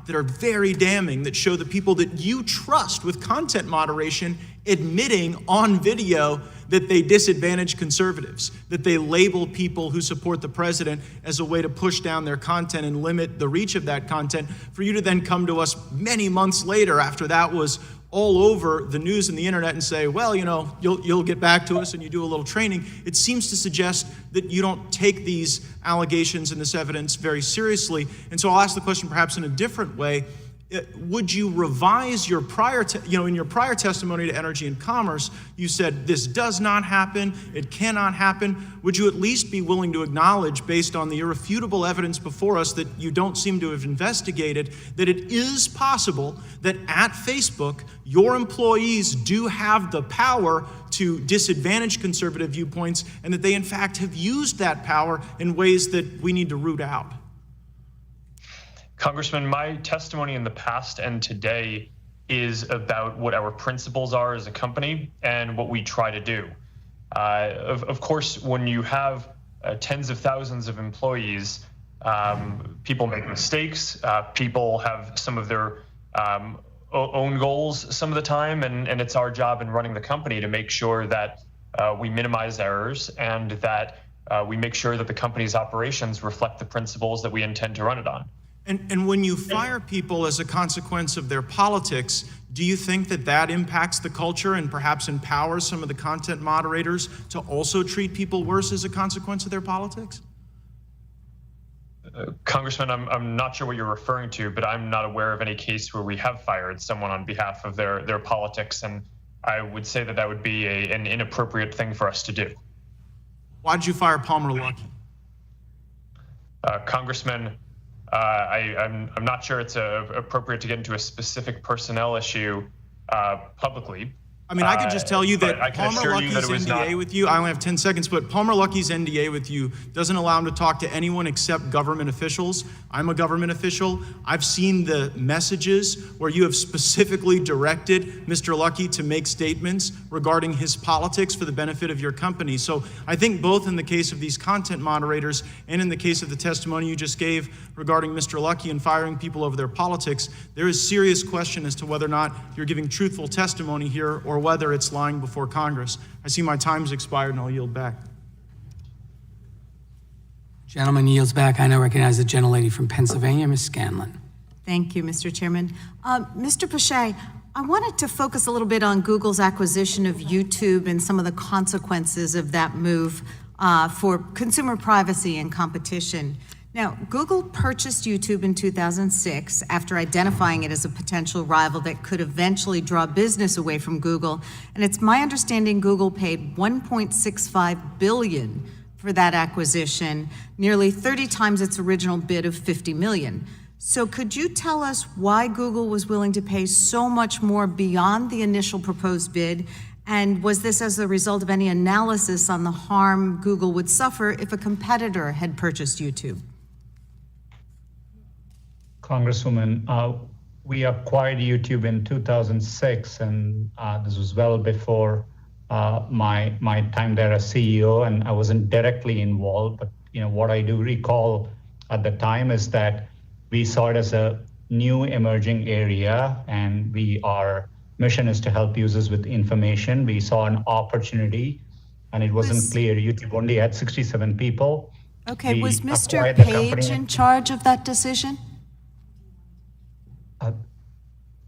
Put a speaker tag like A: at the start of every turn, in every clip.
A: that are very damning, that show the people that you trust with content moderation admitting on video that they disadvantage conservatives, that they label people who support the president as a way to push down their content and limit the reach of that content, for you to then come to us many months later after that was all over the news and the internet and say, well, you'll get back to us and you do a little training. It seems to suggest that you don't take these allegations and this evidence very seriously. And so I'll ask the question perhaps in a different way. Would you revise your in your prior testimony to Energy and Commerce, you said this does not happen, it cannot happen. Would you at least be willing to acknowledge, based on the irrefutable evidence before us that you don't seem to have investigated, that it is possible that at Facebook, your employees do have the power to disadvantage conservative viewpoints, and that they in fact have used that power in ways that we need to root out?
B: Congressman, my testimony in the past and today is about what our principles are as a company and what we try to do. Of course, when you have tens of thousands of employees, people make mistakes, people have some of their own goals some of the time, and it's our job in running the company to make sure that we minimize errors and that we make sure that the company's operations reflect the principles that we intend to run it on.
A: And when you fire people as a consequence of their politics, do you think that that impacts the culture and perhaps empowers some of the content moderators to also treat people worse as a consequence of their politics?
B: Congressman, I'm not sure what you're referring to, but I'm not aware of any case where we have fired someone on behalf of their politics, and I would say that would be an inappropriate thing for us to do.
A: Why did you fire Palmer Luckey?
B: Congressman, I'm not sure it's appropriate to get into a specific personnel issue publicly.
A: I mean, I could just tell you that Palmer Luckey's NDA with you, I only have 10 seconds, but Palmer Luckey's NDA with you doesn't allow him to talk to anyone except government officials. I'm a government official. I've seen the messages where you have specifically directed Mr. Luckey to make statements regarding his politics for the benefit of your company. So I think both in the case of these content moderators and in the case of the testimony you just gave regarding Mr. Luckey and firing people over their politics, there is serious question as to whether or not you're giving truthful testimony here or whether it's lying before Congress. I see my time's expired and I'll yield back.
C: Gentleman yields back. I now recognize the gentlelady from Pennsylvania, Ms. Scanlon.
D: Thank you, Mr. Chairman. Mr. Pache, I wanted to focus a little bit on Google's acquisition of YouTube and some of the consequences of that move for consumer privacy and competition. Now, Google purchased YouTube in 2006 after identifying it as a potential rival that could eventually draw business away from Google. And it's my understanding Google paid $1.65 billion for that acquisition, nearly 30 times its original bid of $50 million. So could you tell us why Google was willing to pay so much more beyond the initial proposed bid? And was this as a result of any analysis on the harm Google would suffer if a competitor had purchased YouTube?
E: Congresswoman, we acquired YouTube in 2006, and this was well before my time there as CEO, and I wasn't directly involved. But what I do recall at the time is that we saw it as a new emerging area, and our mission is to help users with information. We saw an opportunity, and it wasn't clear. YouTube only had 67 people.
D: Okay, was Mr. Page in charge of that decision?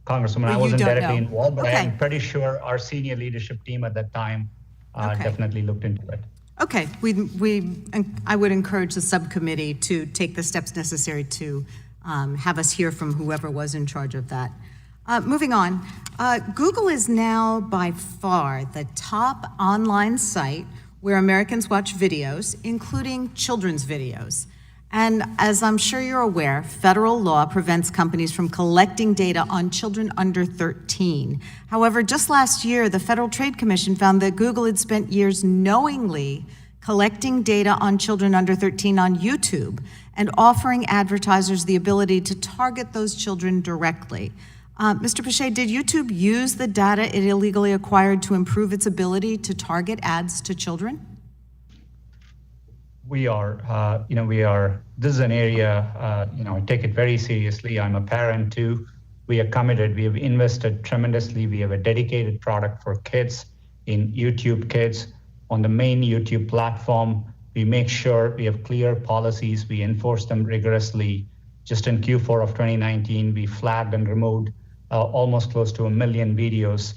E: Congresswoman, I wasn't directly involved, but I'm pretty sure our senior leadership team at that time definitely looked into it.
D: Okay, I would encourage the subcommittee to take the steps necessary to have us hear from whoever was in charge of that. Moving on, Google is now by far the top online site where Americans watch videos, including children's videos. And as I'm sure you're aware, federal law prevents companies from collecting data on children under 13. However, just last year, the Federal Trade Commission found that Google had spent years knowingly collecting data on children under 13 on YouTube and offering advertisers the ability to target those children directly. Mr. Pache, did YouTube use the data it illegally acquired to improve its ability to target ads to children?
E: We are, this is an area, I take it very seriously. I'm a parent too. We are committed. We have invested tremendously. We have a dedicated product for kids in YouTube Kids. On the main YouTube platform, we make sure we have clear policies. We enforce them rigorously. Just in Q4 of 2019, we flagged and removed almost close to 1 million videos,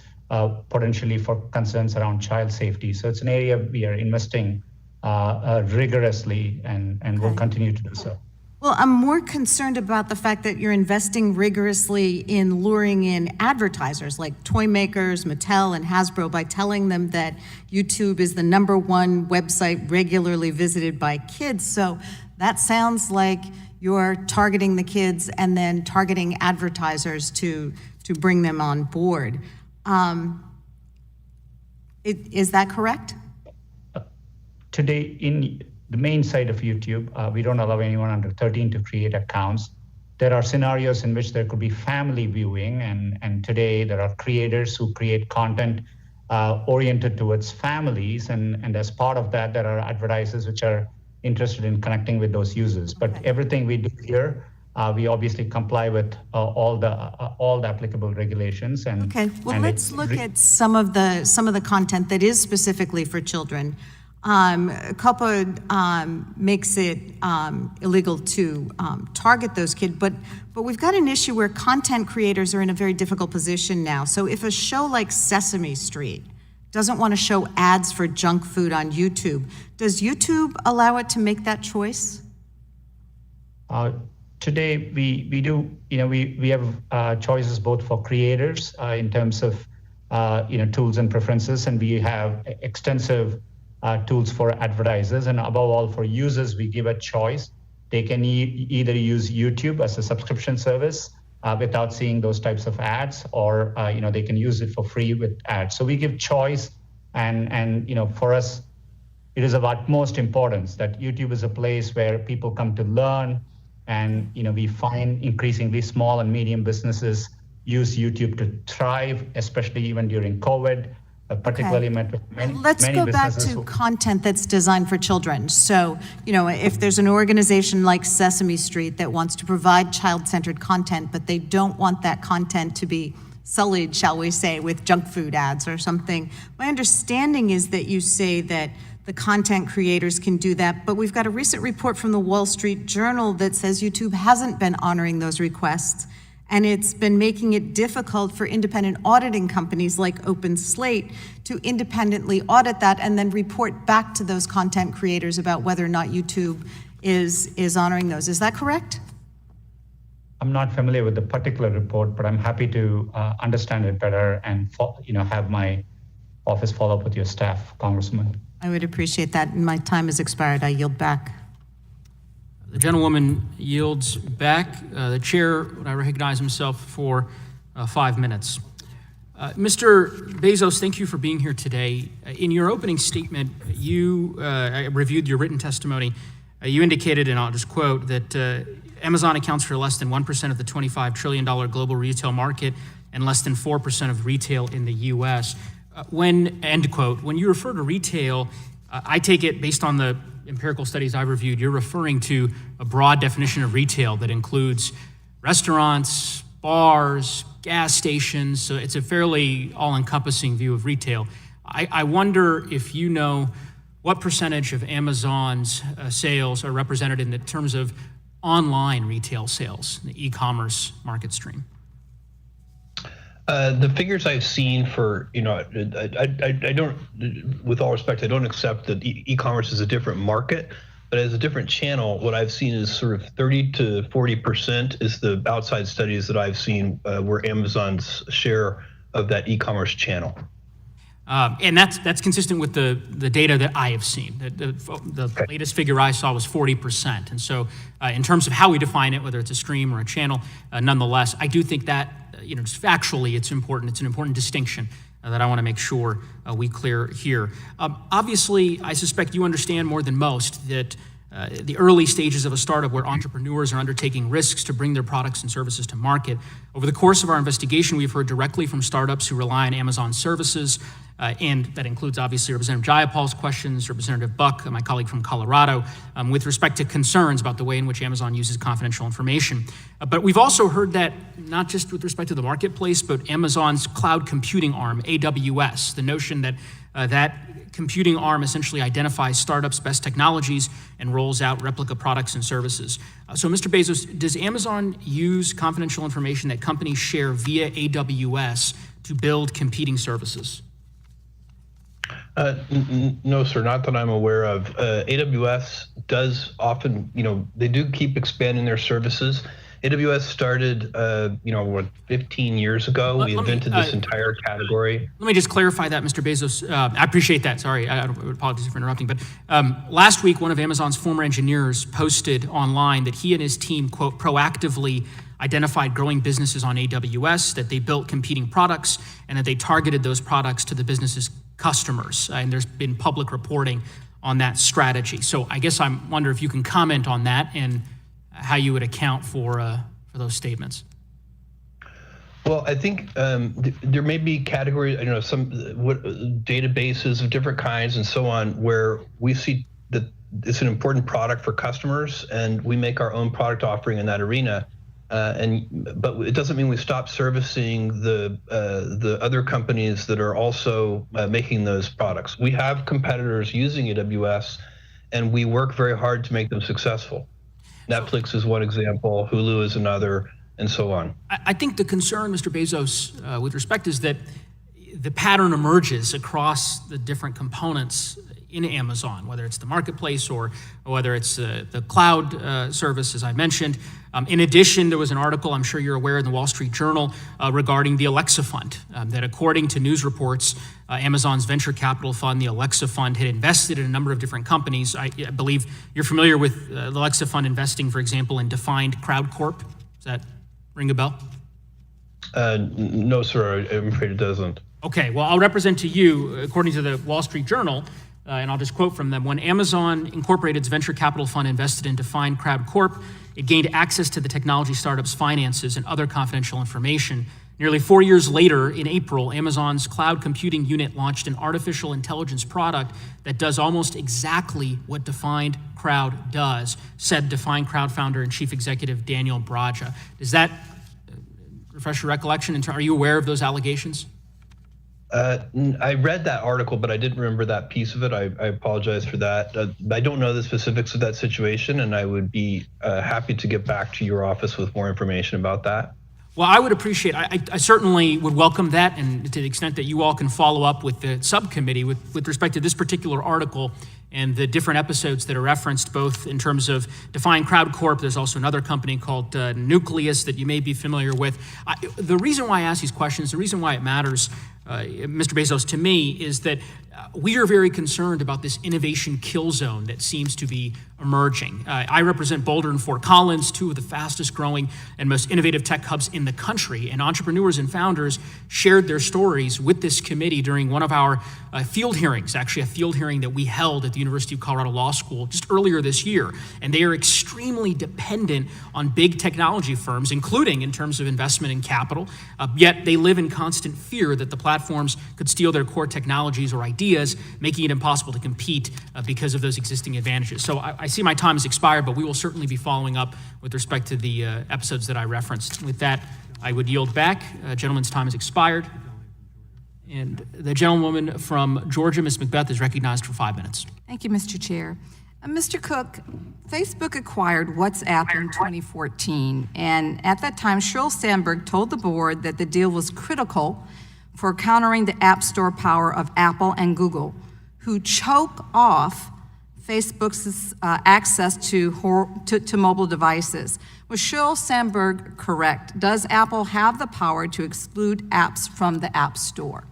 E: potentially for concerns around child safety. So it's an area we are investing rigorously and will continue to do so.
D: Well, I'm more concerned about the fact that you're investing rigorously in luring in advertisers like toy makers, Mattel, and Hasbro by telling them that YouTube is the #1 website regularly visited by kids. So that sounds like you're targeting the kids and then targeting advertisers to bring them on board. Is that correct?
E: Today, in the main site of YouTube, we don't allow anyone under 13 to create accounts. There are scenarios in which there could be family viewing, and today there are creators who create content oriented towards families, and as part of that, there are advertisers which are interested in connecting with those users. But everything we do here, we obviously comply with all the applicable regulations.
D: Okay, well, let's look at some of the content that is specifically for children. COPPA makes it illegal to target those kids, but we've got an issue where content creators are in a very difficult position now. So if a show like Sesame Street doesn't want to show ads for junk food on YouTube, does YouTube allow it to make that choice?
E: Today, we do, we have choices both for creators in terms of, tools and preferences, and we have extensive tools for advertisers, and above all for users, we give a choice. They can either use YouTube as a subscription service without seeing those types of ads, or they can use it for free with ads. So we give choice, and for us, it is of utmost importance that YouTube is a place where people come to learn, and we find increasingly small and medium businesses use YouTube to thrive, especially even during COVID. Particularly met with many
D: Let's go back to content that's designed for children. So, if there's an organization like Sesame Street that wants to provide child-centered content, but they don't want that content to be sullied, shall we say, with junk food ads or something, my understanding is that you say that the content creators can do that, but we've got a recent report from the Wall Street Journal that says YouTube hasn't been honoring those requests. And it's been making it difficult for independent auditing companies like OpenSlate to independently audit that and then report back to those content creators about whether or not YouTube is honoring those. Is that correct?
E: I'm not familiar with the particular report, but I'm happy to understand it better and have my office follow up with your staff, Congressman.
D: I would appreciate that. My time has expired. I yield back.
F: The gentlewoman yields back. The chair, would I recognize himself for 5 minutes. Mr. Bezos, thank you for being here today. In your opening statement, I reviewed your written testimony. You indicated, and I'll just quote, that Amazon accounts for less than 1% of the $25 trillion global retail market and less than 4% of retail in the U.S. End quote. When you refer to retail, I take it based on the empirical studies I've reviewed, you're referring to a broad definition of retail that includes restaurants, bars, gas stations. So it's a fairly all-encompassing view of retail. I wonder if you know what percentage of Amazon's sales are represented in terms of online retail sales, the e-commerce market stream.
G: The figures I've seen for, I don't, with all respect, I don't accept that e-commerce is a different market, but as a different channel. What I've seen is sort of 30 to 40% is the outside studies that I've seen where Amazon's share of that e-commerce channel.
F: And that's consistent with the data that I have seen. The latest figure I saw was 40%. And so in terms of how we define it, whether it's a stream or a channel, nonetheless, I do think that, just factually, it's important. It's an important distinction that I want to make sure we clear here. Obviously, I suspect you understand more than most that the early stages of a startup where entrepreneurs are undertaking risks to bring their products and services to market. Over the course of our investigation, we've heard directly from startups who rely on Amazon services, and that includes obviously Representative Jayapal's questions, Representative Buck, my colleague from Colorado, with respect to concerns about the way in which Amazon uses confidential information. But we've also heard that not just with respect to the marketplace, but Amazon's cloud computing arm, AWS, the notion that that computing arm essentially identifies startups' best technologies and rolls out replica products and services. So, Mr. Bezos, does Amazon use confidential information that companies share via AWS to build competing services?
G: No, sir, not that I'm aware of. AWS does often, they do keep expanding their services. AWS started, 15 years ago. We invented this entire category.
F: Let me just clarify that, Mr. Bezos. I appreciate that. Sorry, I apologize for interrupting. But last week, one of Amazon's former engineers posted online that he and his team, quote, proactively identified growing businesses on AWS, that they built competing products, and that they targeted those products to the business's customers. And there's been public reporting on that strategy. So I guess I wonder if you can comment on that and how you would account for those statements.
G: Well, I think there may be categories, some databases of different kinds and so on, where we see that it's an important product for customers, and we make our own product offering in that arena. But it doesn't mean we stop servicing the other companies that are also making those products. We have competitors using AWS, and we work very hard to make them successful. Netflix is one example, Hulu is another, and so on.
F: I think the concern, Mr. Bezos, with respect is that the pattern emerges across the different components in Amazon, whether it's the marketplace or whether it's the cloud service, as I mentioned. In addition, there was an article, I'm sure you're aware, in the Wall Street Journal regarding the Alexa Fund, that according to news reports, Amazon's venture capital fund, the Alexa Fund, had invested in a number of different companies. I believe you're familiar with the Alexa Fund investing, for example, in Defined Crowd Corp. Does that ring a bell?
G: No, sir, I'm afraid it doesn't.
F: Okay, well, I'll represent to you, according to the Wall Street Journal, and I'll just quote from them, when Amazon Incorporated's venture capital fund invested in Defined Crowd Corp, it gained access to the technology startup's finances and other confidential information. Nearly 4 years later, in April, Amazon's cloud computing unit launched an artificial intelligence product that does almost exactly what Defined Crowd does, said Defined Crowd founder and chief executive Daniel Braja. Does that refresh your recollection? Are you aware of those allegations?
G: I read that article, but I didn't remember that piece of it. I apologize for that. I don't know the specifics of that situation, and I would be happy to get back to your office with more information about that.
F: Well, I would appreciate, I certainly would welcome that, and to the extent that you all can follow up with the subcommittee with respect to this particular article and the different episodes that are referenced, both in terms of Defined Crowd Corp. There's also another company called Nucleus that you may be familiar with. The reason why I ask these questions, the reason why it matters, Mr. Bezos, to me, is that we are very concerned about this innovation kill zone that seems to be emerging. I represent Boulder and Fort Collins, two of the fastest growing and most innovative tech hubs in the country, and entrepreneurs and founders shared their stories with this committee during one of our field hearings, actually a field hearing that we held at the University of Colorado Law School just earlier this year. And they are extremely dependent on big technology firms, including in terms of investment and capital, yet they live in constant fear that the platforms could steal their core technologies or ideas, making it impossible to compete because of those existing advantages. So I see my time has expired, but we will certainly be following up with respect to the episodes that I referenced. With that, I would yield back. Gentleman's time has expired. And the gentlewoman from Georgia, Ms. Macbeth, is recognized for 5 minutes.
H: Thank you, Mr. Chair. Mr. Cook, Facebook acquired WhatsApp in 2014, and at that time, Sheryl Sandberg told the board that the deal was critical for countering the App Store power of Apple and Google, who choke off Facebook's access to mobile devices. Was Sheryl Sandberg correct? Does Apple have the power to exclude apps from the App Store?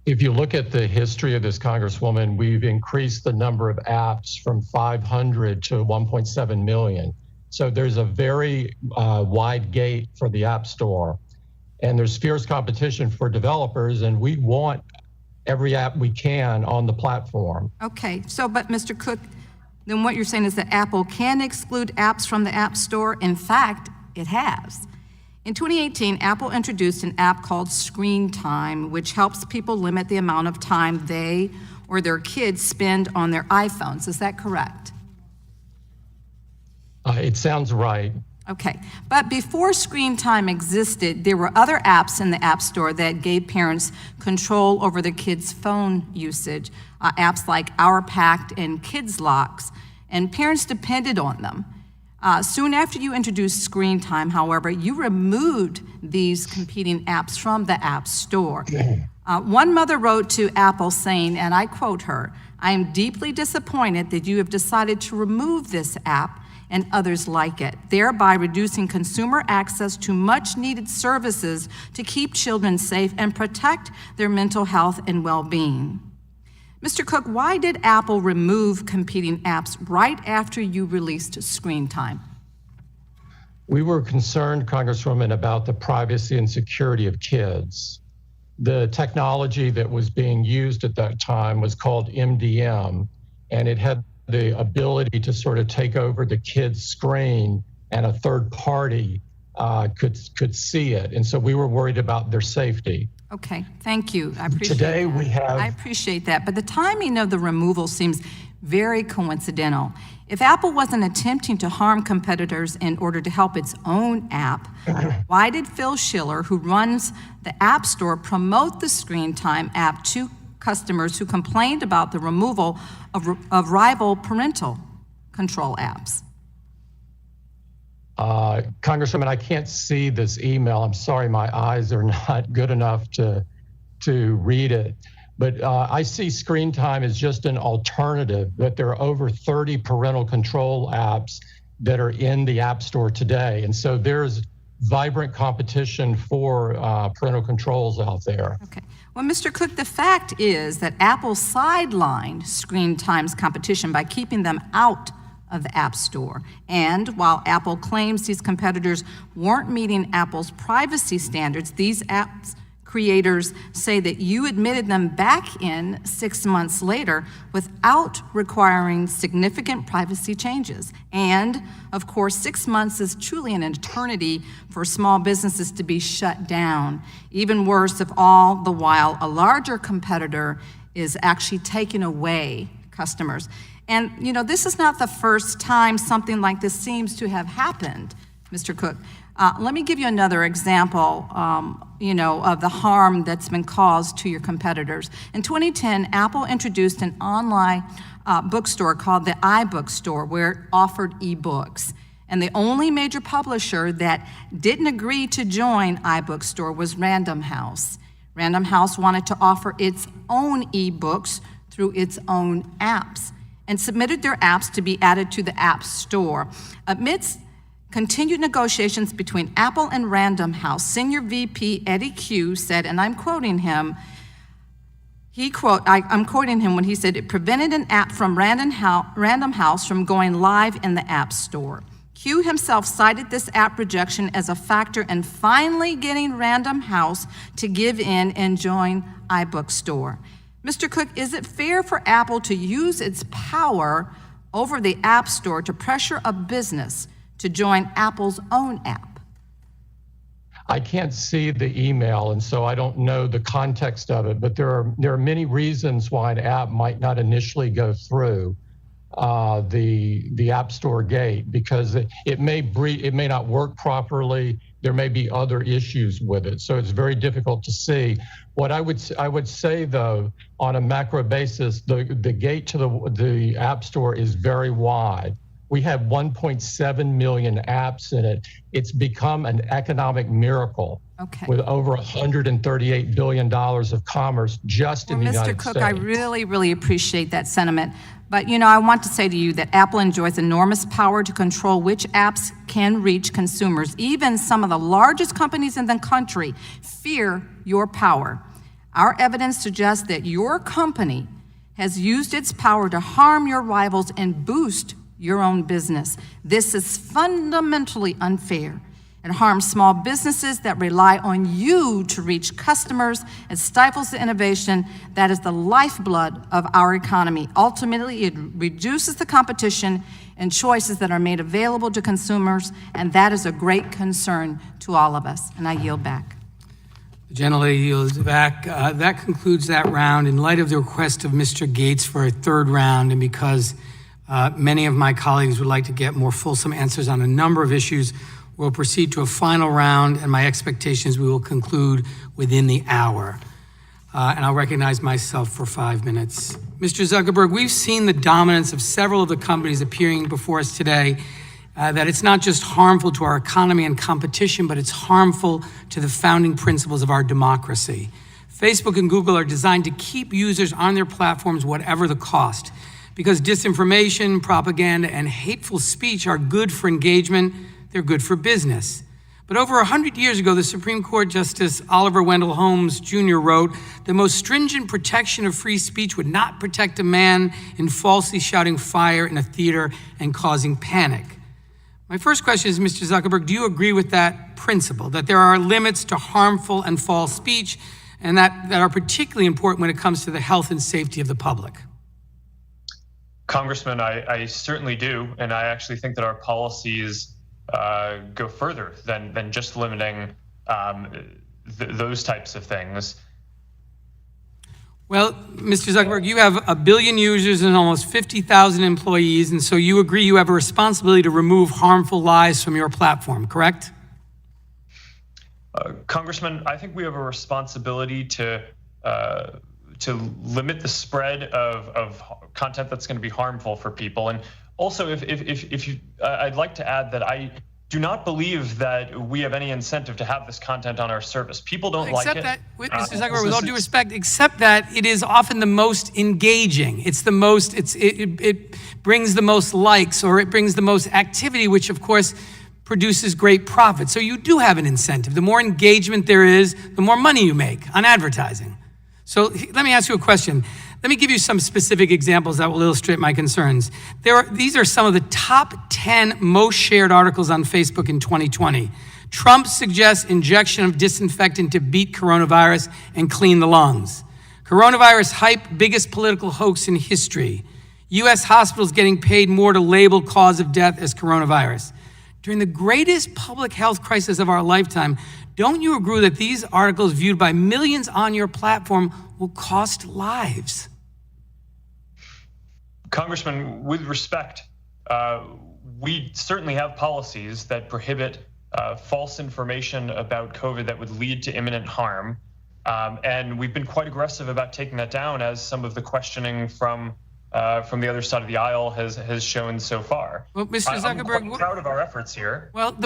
I: If you look at the history of this Congresswoman, we've increased the number of apps from 500 to 1.7 million. So there's a very wide gate for the App Store. And there's fierce competition for developers, and we want every app we can on the platform.
H: Okay, so but Mr. Cook, then what you're saying is that Apple can exclude apps from the App Store. In fact, it has. In 2018, Apple introduced an app called Screen Time, which helps people limit the amount of time they or their kids spend on their iPhones. Is that correct?
I: It sounds right.
H: Okay, but before Screen Time existed, there were other apps in the App Store that gave parents control over their kids' phone usage, apps like Our Pact and Kids Locks, and parents depended on them. Soon after you introduced Screen Time, however, you removed these competing apps from the App Store. One mother wrote to Apple saying, and I quote her, "I am deeply disappointed that you have decided to remove this app and others like it, thereby reducing consumer access to much-needed services to keep children safe and protect their mental health and well-being." Mr. Cook, why did Apple remove competing apps right after you released Screen Time?
I: We were concerned, Congresswoman, about the privacy and security of kids. The technology that was being used at that time was called MDM, and it had the ability to sort of take over the kid's screen, and a third party could see it. And so we were worried about their safety.
H: Okay, thank you. I appreciate
I: Today
H: that.
I: we have...
H: I appreciate that, but the timing of the removal seems very coincidental. If Apple wasn't attempting to harm competitors in order to help its own app, why did Phil Schiller, who runs the App Store, promote the Screen Time app to customers who complained about the removal of rival parental control apps?
I: Congresswoman, I can't see this email. I'm sorry, my eyes are not good enough to read it. But I see Screen Time as just an alternative, that there are over 30 parental control apps that are in the App Store today. And so there's vibrant competition for parental controls out there.
H: Okay. Well, Mr. Cook, the fact is that Apple sidelined Screen Time's competition by keeping them out of the App Store. And while Apple claims these competitors weren't meeting Apple's privacy standards, these apps creators say that you admitted them back in 6 months later without requiring significant privacy changes. And of course, 6 months is truly an eternity for small businesses to be shut down. Even worse, if all the while a larger competitor is actually taking away customers. And you know, this is not the first time something like this seems to have happened, Mr. Cook. Let me give you another example, of the harm that's been caused to your competitors. In 2010, Apple introduced an online bookstore called the iBookstore, where it offered ebooks. And the only major publisher that didn't agree to join iBookstore was Random House. Random House wanted to offer its own ebooks through its own apps and submitted their apps to be added to the App Store. Amidst continued negotiations between Apple and Random House, Senior VP Eddie Q said, and I'm quoting him, I'm quoting him when he said, it prevented an app from Random House from going live in the App Store. Q himself cited this app rejection as a factor in finally getting Random House to give in and join iBookstore. Mr. Cook, is it fair for Apple to use its power over the App Store to pressure a business to join Apple's own app?
I: I can't see the email, and so I don't know the context of it, but there are many reasons why an app might not initially go through the App Store gate, because it may not work properly. There may be other issues with it, so it's very difficult to see. What I would say, though, on a macro basis, the gate to the App Store is very wide. We have 1.7 million apps in it. It's become an economic miracle.
H: Okay.
I: With over $138 billion of commerce just in the United States.
H: Mr. Cook, I really, really appreciate that sentiment. But, I want to say to you that Apple enjoys enormous power to control which apps can reach consumers. Even some of the largest companies in the country fear your power. Our evidence suggests that your company has used its power to harm your rivals and boost your own business. This is fundamentally unfair. It harms small businesses that rely on you to reach customers. It stifles the innovation that is the lifeblood of our economy. Ultimately, it reduces the competition and choices that are made available to consumers, and that is a great concern to all of us. And I yield back.
C: The gentlelady yields back. That concludes that round. In light of the request of Mr. Gates for a third round, and because many of my colleagues would like to get more fulsome answers on a number of issues, we'll proceed to a final round, and my expectation is we will conclude within the hour. And I'll recognize myself for 5 minutes. Mr. Zuckerberg, we've seen the dominance of several of the companies appearing before us today, that it's not just harmful to our economy and competition, but it's harmful to the founding principles of our democracy. Facebook and Google are designed to keep users on their platforms whatever the cost. Because disinformation, propaganda, and hateful speech are good for engagement, they're good for business. But over 100 years ago, the Supreme Court Justice Oliver Wendell Holmes Jr. wrote, "The most stringent protection of free speech would not protect a man in falsely shouting fire in a theater and causing panic." My first question is, Mr. Zuckerberg, do you agree with that principle, that there are limits to harmful and false speech, and that are particularly important when it comes to the health and safety of the public?
B: Congressman, I certainly do, and I actually think that our policies go further than just limiting those types of things.
C: Well, Mr. Zuckerberg, you have 1 billion users and almost 50,000 employees, and so you agree you have a responsibility to remove harmful lies from your platform, correct?
B: Congressman, I think we have a responsibility to limit the spread of content that's going to be harmful for people. And also, if you, I'd like to add that I do not believe that we have any incentive to have this content on our service. People don't like it.
C: Except that, Mr. Zuckerberg, with all due respect, except that it is often the most engaging. It's the most, it brings the most likes, or it brings the most activity, which of course produces great profit. So you do have an incentive. The more engagement there is, the more money you make on advertising. So let me ask you a question. Let me give you some specific examples that will illustrate my concerns. These are some of the top 10 most shared articles on Facebook in 2020. Trump suggests injection of disinfectant to beat coronavirus and clean the lungs. Coronavirus hype, biggest political hoax in history. U.S. hospitals getting paid more to label cause of death as coronavirus. During the greatest public health crisis of our lifetime, don't you agree that these articles viewed by millions on your platform will cost lives?
B: Congressman, with respect, we certainly have policies that prohibit false information about COVID that would lead to imminent harm. And we've been quite aggressive about taking that down, as some of the questioning from the other side of the aisle has shown so far.
C: Well, Mr. Zuckerberg,
B: I'm quite proud of our efforts here.
C: Well,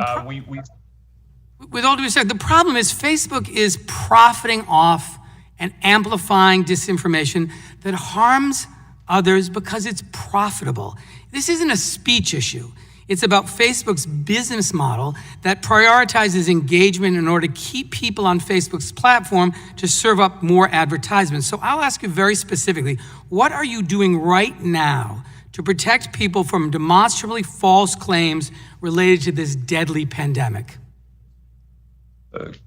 C: with all due respect, the problem is Facebook is profiting off and amplifying disinformation that harms others because it's profitable. This isn't a speech issue. It's about Facebook's business model that prioritizes engagement in order to keep people on Facebook's platform to serve up more advertisements. So I'll ask you very specifically, what are you doing right now to protect people from demonstrably false claims related to this deadly pandemic?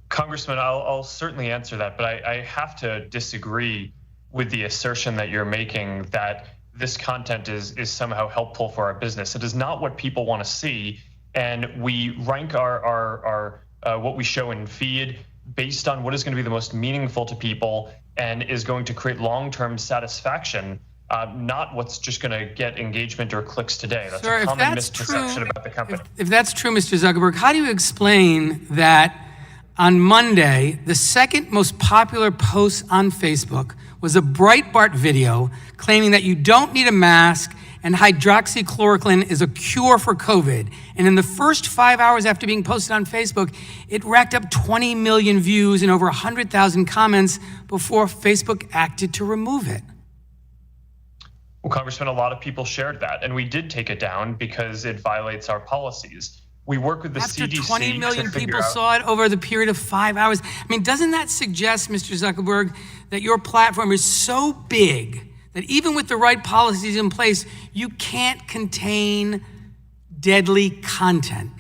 B: Congressman, I'll certainly answer that, but I have to disagree with the assertion that you're making that this content is somehow helpful for our business. It is not what people want to see, and we rank our what we show in feed based on what is going to be the most meaningful to people and is going to create long-term satisfaction, not what's just going to get engagement or clicks today. That's a common misperception about the company.
C: If that's true, Mr. Zuckerberg, how do you explain that on Monday, the second most popular post on Facebook was a Breitbart video claiming that you don't need a mask and hydroxychloroquine is a cure for COVID. And in the first 5 hours after being posted on Facebook, it racked up 20 million views and over 100,000 comments before Facebook acted to remove it.
B: Well, Congressman, a lot of people shared that, and we did take it down because it violates our policies. We work with the CDC.
C: After 20 million people saw it over the period of 5 hours. I mean, doesn't that suggest, Mr. Zuckerberg, that your platform is so big that even with the right policies in place, you can't contain deadly content?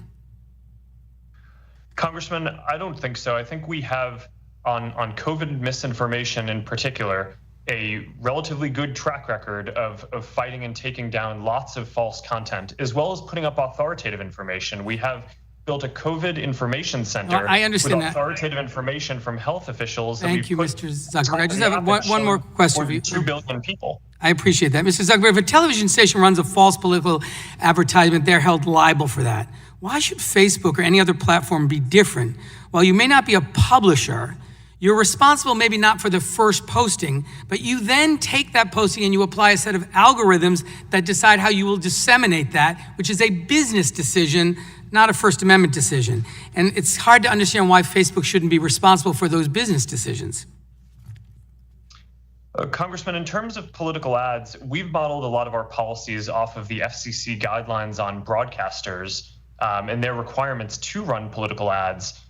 B: Congressman, I don't think so. I think we have, on COVID misinformation in particular, a relatively good track record of fighting and taking down lots of false content, as well as putting up authoritative information. We have built a COVID information center
C: I understand
B: with
C: that.
B: authoritative information from health officials.
C: Thank you, Mr. Zuckerberg. I just have one more question for you.
B: 2 billion people.
C: I appreciate that. Mr. Zuckerberg, if a television station runs a false political advertisement, they're held liable for that. Why should Facebook or any other platform be different? While you may not be a publisher, you're responsible maybe not for the first posting, but you then take that posting and you apply a set of algorithms that decide how you will disseminate that, which is a business decision, not a First Amendment decision. And it's hard to understand why Facebook shouldn't be responsible for those business decisions.
B: Congressman, in terms of political ads, we've modeled a lot of our policies off of the FCC guidelines on broadcasters and their requirements to run political ads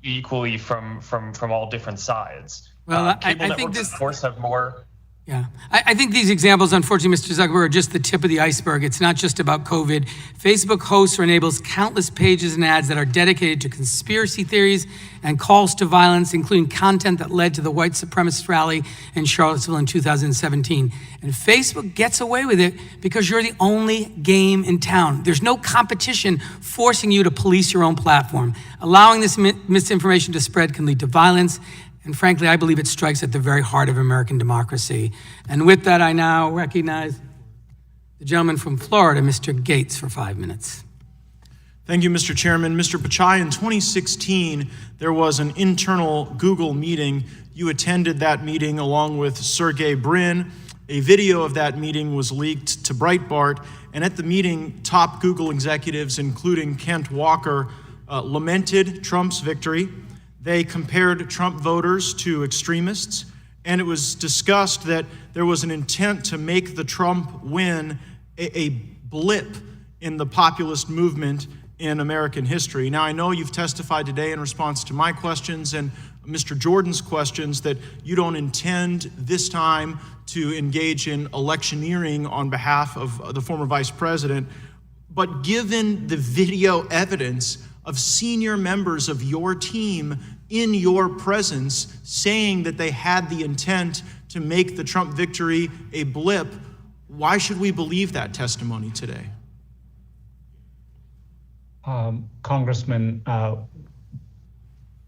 B: equally from all different sides.
C: Well,
B: Cable
C: I think
B: networks,
C: this,
B: of course, have more.
C: yeah, I think these examples, unfortunately, Mr. Zuckerberg, are just the tip of the iceberg. It's not just about COVID. Facebook hosts or enables countless pages and ads that are dedicated to conspiracy theories and calls to violence, including content that led to the white supremacist rally in Charlottesville in 2017. And Facebook gets away with it because you're the only game in town. There's no competition forcing you to police your own platform. Allowing this misinformation to spread can lead to violence. And frankly, I believe it strikes at the very heart of American democracy. And with that, I now recognize the gentleman from Florida, Mr. Gates, for 5 minutes.
A: Thank you, Mr. Chairman. Mr. Pichai, in 2016, there was an internal Google meeting. You attended that meeting along with Sergey Brin. A video of that meeting was leaked to Breitbart. And at the meeting, top Google executives, including Kent Walker, lamented Trump's victory. They compared Trump voters to extremists, and it was discussed that there was an intent to make the Trump win a blip in the populist movement in American history. Now, I know you've testified today in response to my questions and Mr. Jordan's questions that you don't intend this time to engage in electioneering on behalf of the former vice president, but given the video evidence of senior members of your team in your presence saying that they had the intent to make the Trump victory a blip, why should we believe that testimony today?
E: Congressman,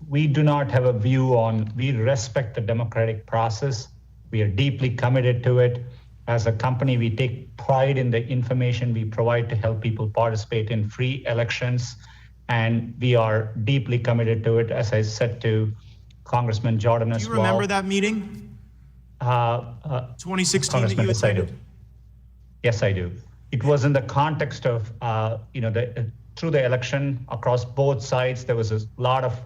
E: we do not have a view on, we respect the democratic process. We are deeply committed to it. As a company, we take pride in the information we provide to help people participate in free elections. And we are deeply committed to it, as I said to Congressman Jordan as well.
A: Do you remember that meeting? 2016 that you attended?
E: Yes, I do. It was in the context of, through the election across both sides, there was a lot of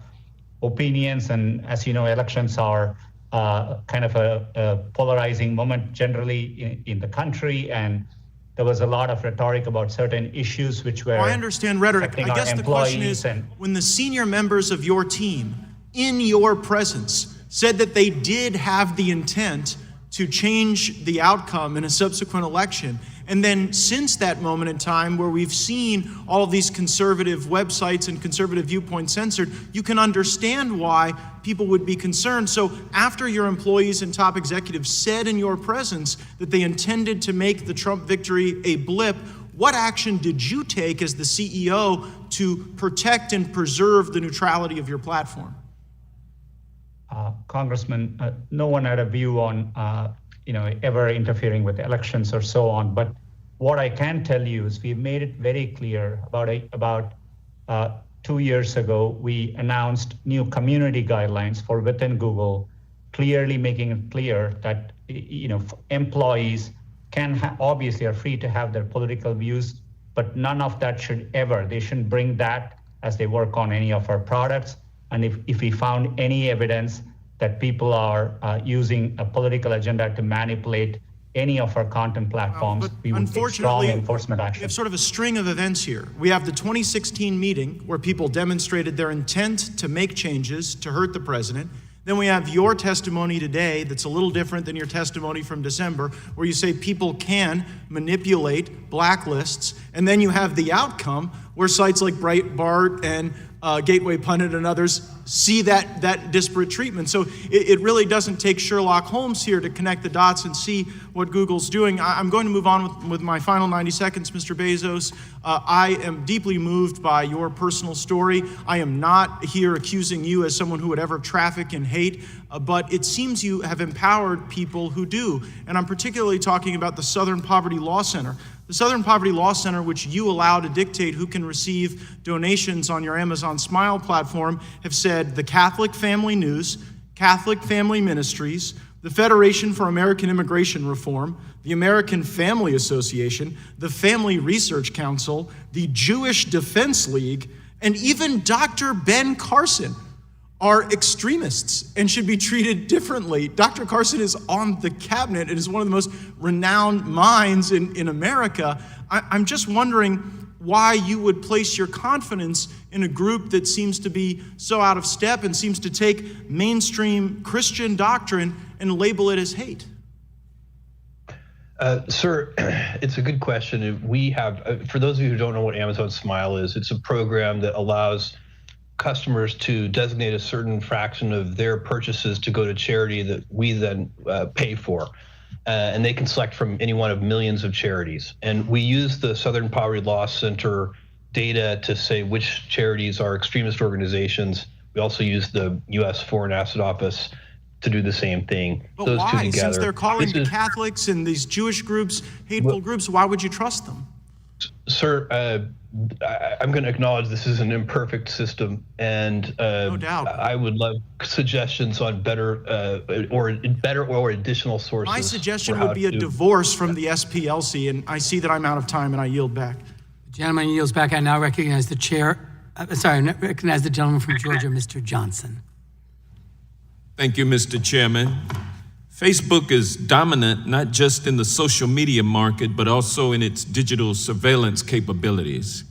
E: opinions. And as you know, elections are kind of a polarizing moment generally in the country. And there was a lot of rhetoric about certain issues which were.
A: I understand rhetoric. I guess the question is, when the senior members of your team in your presence said that they did have the intent to change the outcome in a subsequent election, and then since that moment in time where we've seen all of these conservative websites and conservative viewpoints censored, you can understand why people would be concerned. So after your employees and top executives said in your presence that they intended to make the Trump victory a blip, what action did you take as the CEO to protect and preserve the neutrality of your platform?
E: Congressman, no one had a view on ever interfering with elections or so on. But what I can tell you is we've made it very clear. About 2 years ago, we announced new community guidelines for within Google, clearly making it clear that employees obviously are free to have their political views, but none of that they shouldn't bring that as they work on any of our products. And if we found any evidence that people are using a political agenda to manipulate any of our content platforms, we would take strong enforcement action.
A: We have sort of a string of events here. We have the 2016 meeting where people demonstrated their intent to make changes to hurt the president. Then we have your testimony today that's a little different than your testimony from December, where you say people can manipulate blacklists. And then you have the outcome where sites like Breitbart and Gateway Pundit and others see that disparate treatment. So it really doesn't take Sherlock Holmes here to connect the dots and see what Google's doing. I'm going to move on with my final 90 seconds, Mr. Bezos. I am deeply moved by your personal story. I am not here accusing you as someone who would ever traffic in hate, but it seems you have empowered people who do. And I'm particularly talking about the Southern Poverty Law Center. The Southern Poverty Law Center, which you allow to dictate who can receive donations on your Amazon Smile platform, have said the Catholic Family News, Catholic Family Ministries, the Federation for American Immigration Reform, the American Family Association, the Family Research Council, the Jewish Defense League, and even Dr. Ben Carson are extremists and should be treated differently. Dr. Carson is on the cabinet and is one of the most renowned minds in America. I'm just wondering why you would place your confidence in a group that seems to be so out of step and seems to take mainstream Christian doctrine and label it as hate.
G: Sir, it's a good question. We have, for those of you who don't know what Amazon Smile is, it's a program that allows customers to designate a certain fraction of their purchases to go to charity that we then pay for. And they can select from any one of millions of charities. And we use the Southern Poverty Law Center data to say which charities are extremist organizations. We also use the U.S. Foreign Asset Office to do the same thing.
A: But
G: those
A: why?
G: two together.
A: Since they're calling the Catholics and these Jewish groups hateful groups, why would you trust them?
G: Sir, I'm going to acknowledge this is an imperfect system, and
A: no doubt.
G: I would love suggestions on better or additional sources.
A: My suggestion would be a divorce from the SPLC, and I see that I'm out of time, and I yield back.
C: The gentleman yields back. I now recognize the chair. I recognize the gentleman from Georgia, Mr. Johnson.
J: Thank you, Mr. Chairman. Facebook is dominant not just in the social media market, but also in its digital surveillance capabilities.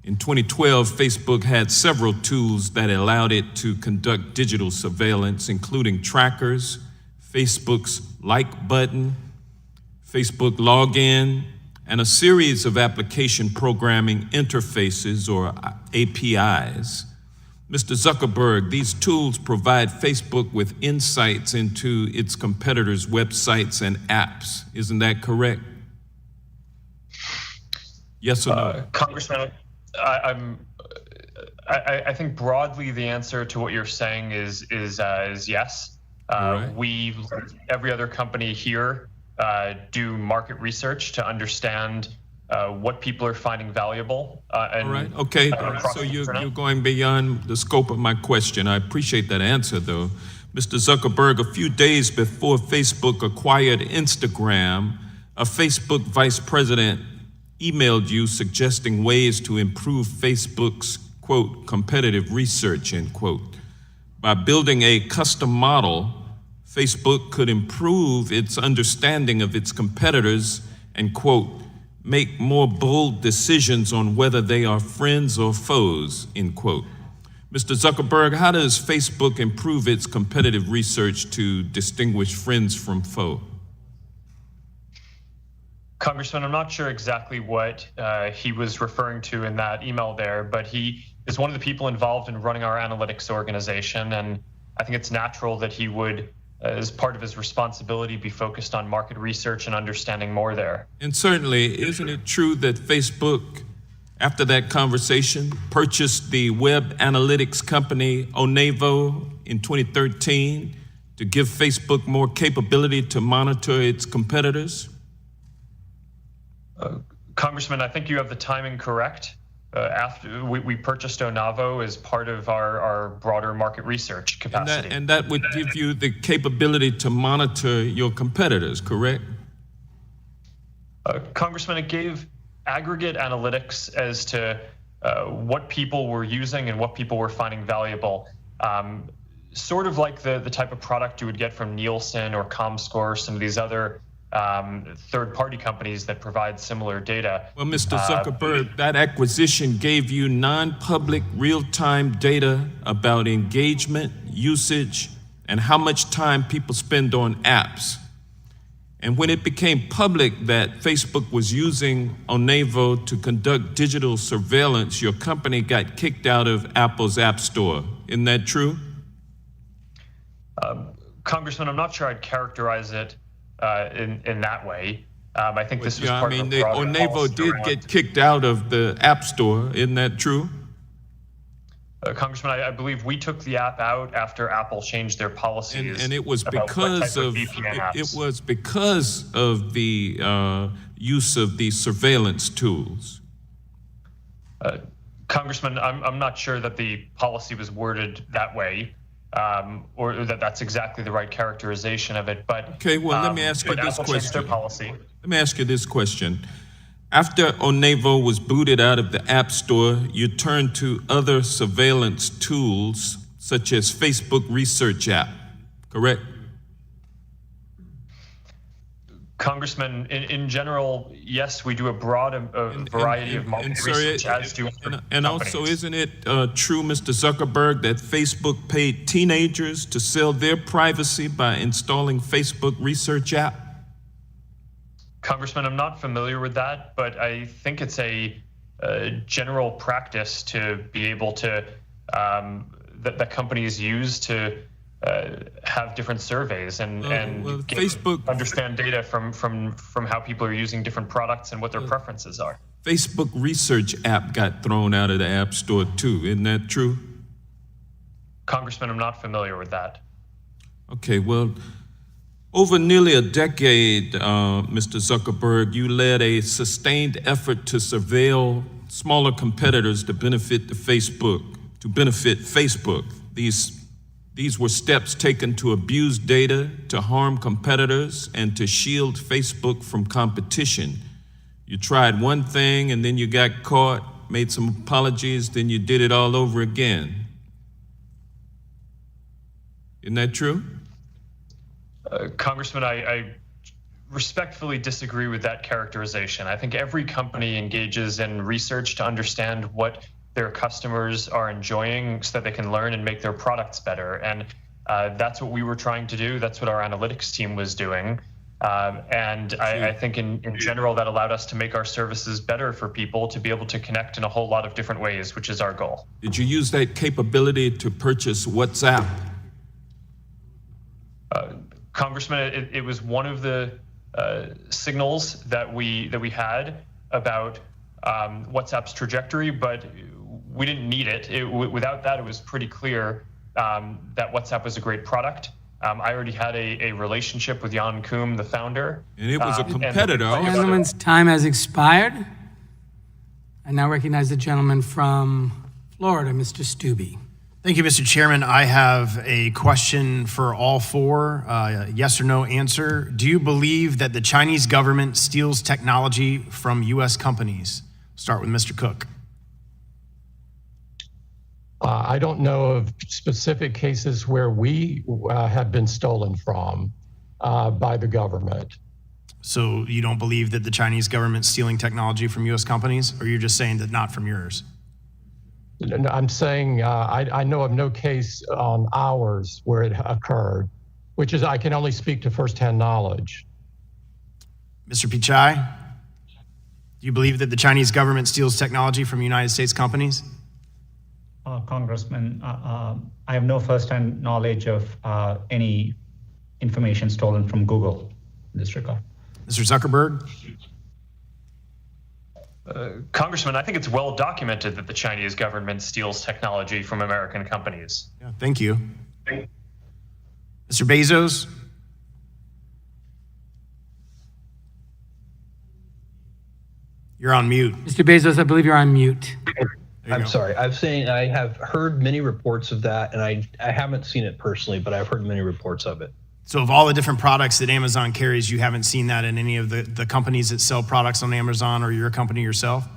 J: In 2012, Facebook had several tools that allowed it to conduct digital surveillance, including trackers, Facebook's like button, Facebook login, and a series of application programming interfaces or APIs. Mr. Zuckerberg, these tools provide Facebook with insights into its competitors' websites and apps. Isn't that correct? Yes or no?
B: Congressman, I think broadly the answer to what you're saying is yes.
J: Right.
B: We, like every other company here, do market research to understand what people are finding valuable. And,
J: all right, okay, so you're going beyond the scope of my question. I appreciate that answer, though. Mr. Zuckerberg, a few days before Facebook acquired Instagram, a Facebook vice president emailed you suggesting ways to improve Facebook's, quote, competitive research, end quote. By building a custom model, Facebook could improve its understanding of its competitors and, quote, make more bold decisions on whether they are friends or foes, end quote. Mr. Zuckerberg, how does Facebook improve its competitive research to distinguish friends from foe?
B: Congressman, I'm not sure exactly what he was referring to in that email there, but he is one of the people involved in running our analytics organization, and I think it's natural that he would, as part of his responsibility, be focused on market research and understanding more there.
J: And certainly, isn't it true that Facebook, after that conversation, purchased the web analytics company Onevo in 2013 to give Facebook more capability to monitor its competitors?
B: Congressman, I think you have the timing correct. After we purchased Onevo as part of our broader market research capacity.
J: And that would give you the capability to monitor your competitors, correct?
B: Congressman, it gave aggregate analytics as to what people were using and what people were finding valuable. Sort of like the type of product you would get from Nielsen or ComScore, some of these other third-party companies that provide similar data.
J: Well, Mr. Zuckerberg, that acquisition gave you non-public real-time data about engagement, usage, and how much time people spend on apps. And when it became public that Facebook was using Onevo to conduct digital surveillance, your company got kicked out of Apple's App Store. Isn't that true?
B: Congressman, I'm not sure I'd characterize it in that way. I think this was part of a broader
J: Onevo
B: policy
J: did
B: around-
J: get kicked out of the App Store. Isn't that true?
B: Congressman, I believe we took the app out after Apple changed their policies.
J: And it was
B: about what
J: because
B: type
J: of
B: VPN apps.
J: it was because of the use of these surveillance tools.
B: Congressman, I'm not sure that the policy was worded that way, or that that's exactly the right characterization of it. But
J: Okay, well, let me ask you
B: but
J: this
B: Apple changed their
J: question.
B: policy.
J: Let me ask you this question. After Onevo was booted out of the App Store, you turned to other surveillance tools such as Facebook Research app, correct?
B: Congressman, in general, yes, we do a broad variety of market research, as do other
J: And also,
B: companies.
J: isn't it true, Mr. Zuckerberg, that Facebook paid teenagers to sell their privacy by installing Facebook Research app?
B: Congressman, I'm not familiar with that, but I think it's a general practice to be able to that companies use to have different surveys and understand data from how people are using different products and what their preferences are.
J: Facebook Research app got thrown out of the App Store too. Isn't that true?
B: Congressman, I'm not familiar with that.
J: Okay, well, over nearly a decade, Mr. Zuckerberg, you led a sustained effort to surveil smaller competitors to benefit Facebook. These were steps taken to abuse data, to harm competitors, and to shield Facebook from competition. You tried one thing and then you got caught, made some apologies, then you did it all over again. Isn't that true?
B: Congressman, I respectfully disagree with that characterization. I think every company engages in research to understand what their customers are enjoying so that they can learn and make their products better. And that's what we were trying to do. That's what our analytics team was doing. I think in general, that allowed us to make our services better for people to be able to connect in a whole lot of different ways, which is our goal.
J: Did you use that capability to purchase WhatsApp?
B: Congressman, it was one of the signals that we had about WhatsApp's trajectory, but we didn't need it. Without that, it was pretty clear that WhatsApp was a great product. I already had a relationship with Jan Koum, the founder.
J: And it was a competitor.
C: The gentleman's time has expired. I now recognize the gentleman from Florida, Mr. Stubbe.
K: Thank you, Mr. Chairman. I have a question for all four, yes or no answer. Do you believe that the Chinese government steals technology from U.S. companies? Start with Mr. Cook.
I: I don't know of specific cases where we have been stolen from by the government.
K: So you don't believe that the Chinese government's stealing technology from U.S. companies, or you're just saying that not from yours?
I: I'm saying I know of no case on ours where it occurred, which is I can only speak to firsthand knowledge.
K: Mr. Pichai, do you believe that the Chinese government steals technology from United States companies?
E: Congressman, I have no firsthand knowledge of any information stolen from Google in this regard.
K: Mr. Zuckerberg?
B: Congressman, I think it's well documented that the Chinese government steals technology from American companies.
K: Yeah, thank you. Mr. Bezos? You're on mute.
C: Mr. Bezos, I believe you're on mute.
G: I'm sorry. I'm saying I have heard many reports of that, and I haven't seen it personally, but I've heard many reports of it.
K: So of all the different products that Amazon carries, you haven't seen that in any of the companies that sell products on Amazon or your company yourself?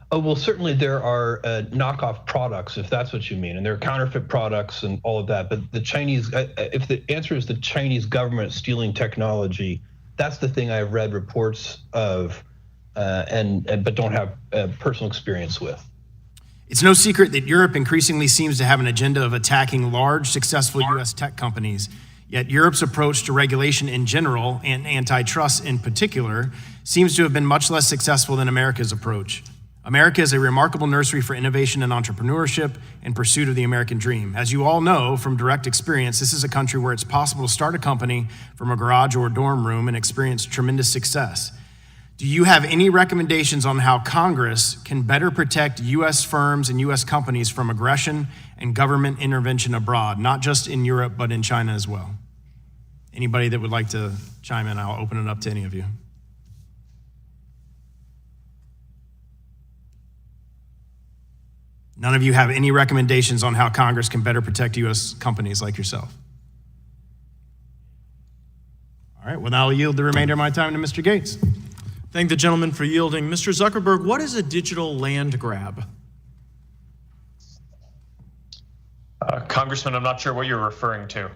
G: Oh, well, certainly there are knockoff products, if that's what you mean, and there are counterfeit products and all of that. But the Chinese, if the answer is the Chinese government stealing technology, that's the thing I've read reports of, but don't have personal experience with.
K: It's no secret that Europe increasingly seems to have an agenda of attacking large, successful U.S. tech companies. Yet Europe's approach to regulation in general, and antitrust in particular, seems to have been much less successful than America's approach. America is a remarkable nursery for innovation and entrepreneurship in pursuit of the American dream. As you all know from direct experience, this is a country where it's possible to start a company from a garage or dorm room and experience tremendous success. Do you have any recommendations on how Congress can better protect U.S. firms and U.S. companies from aggression and government intervention abroad, not just in Europe, but in China as well? Anybody that would like to chime in, I'll open it up to any of you. None of you have any recommendations on how Congress can better protect U.S. companies like yourself? All right, well, now I'll yield the remainder of my time to Mr. Gates.
A: Thank the gentleman for yielding. Mr. Zuckerberg, what is a digital land grab?
B: Congressman, I'm not sure what you're referring to.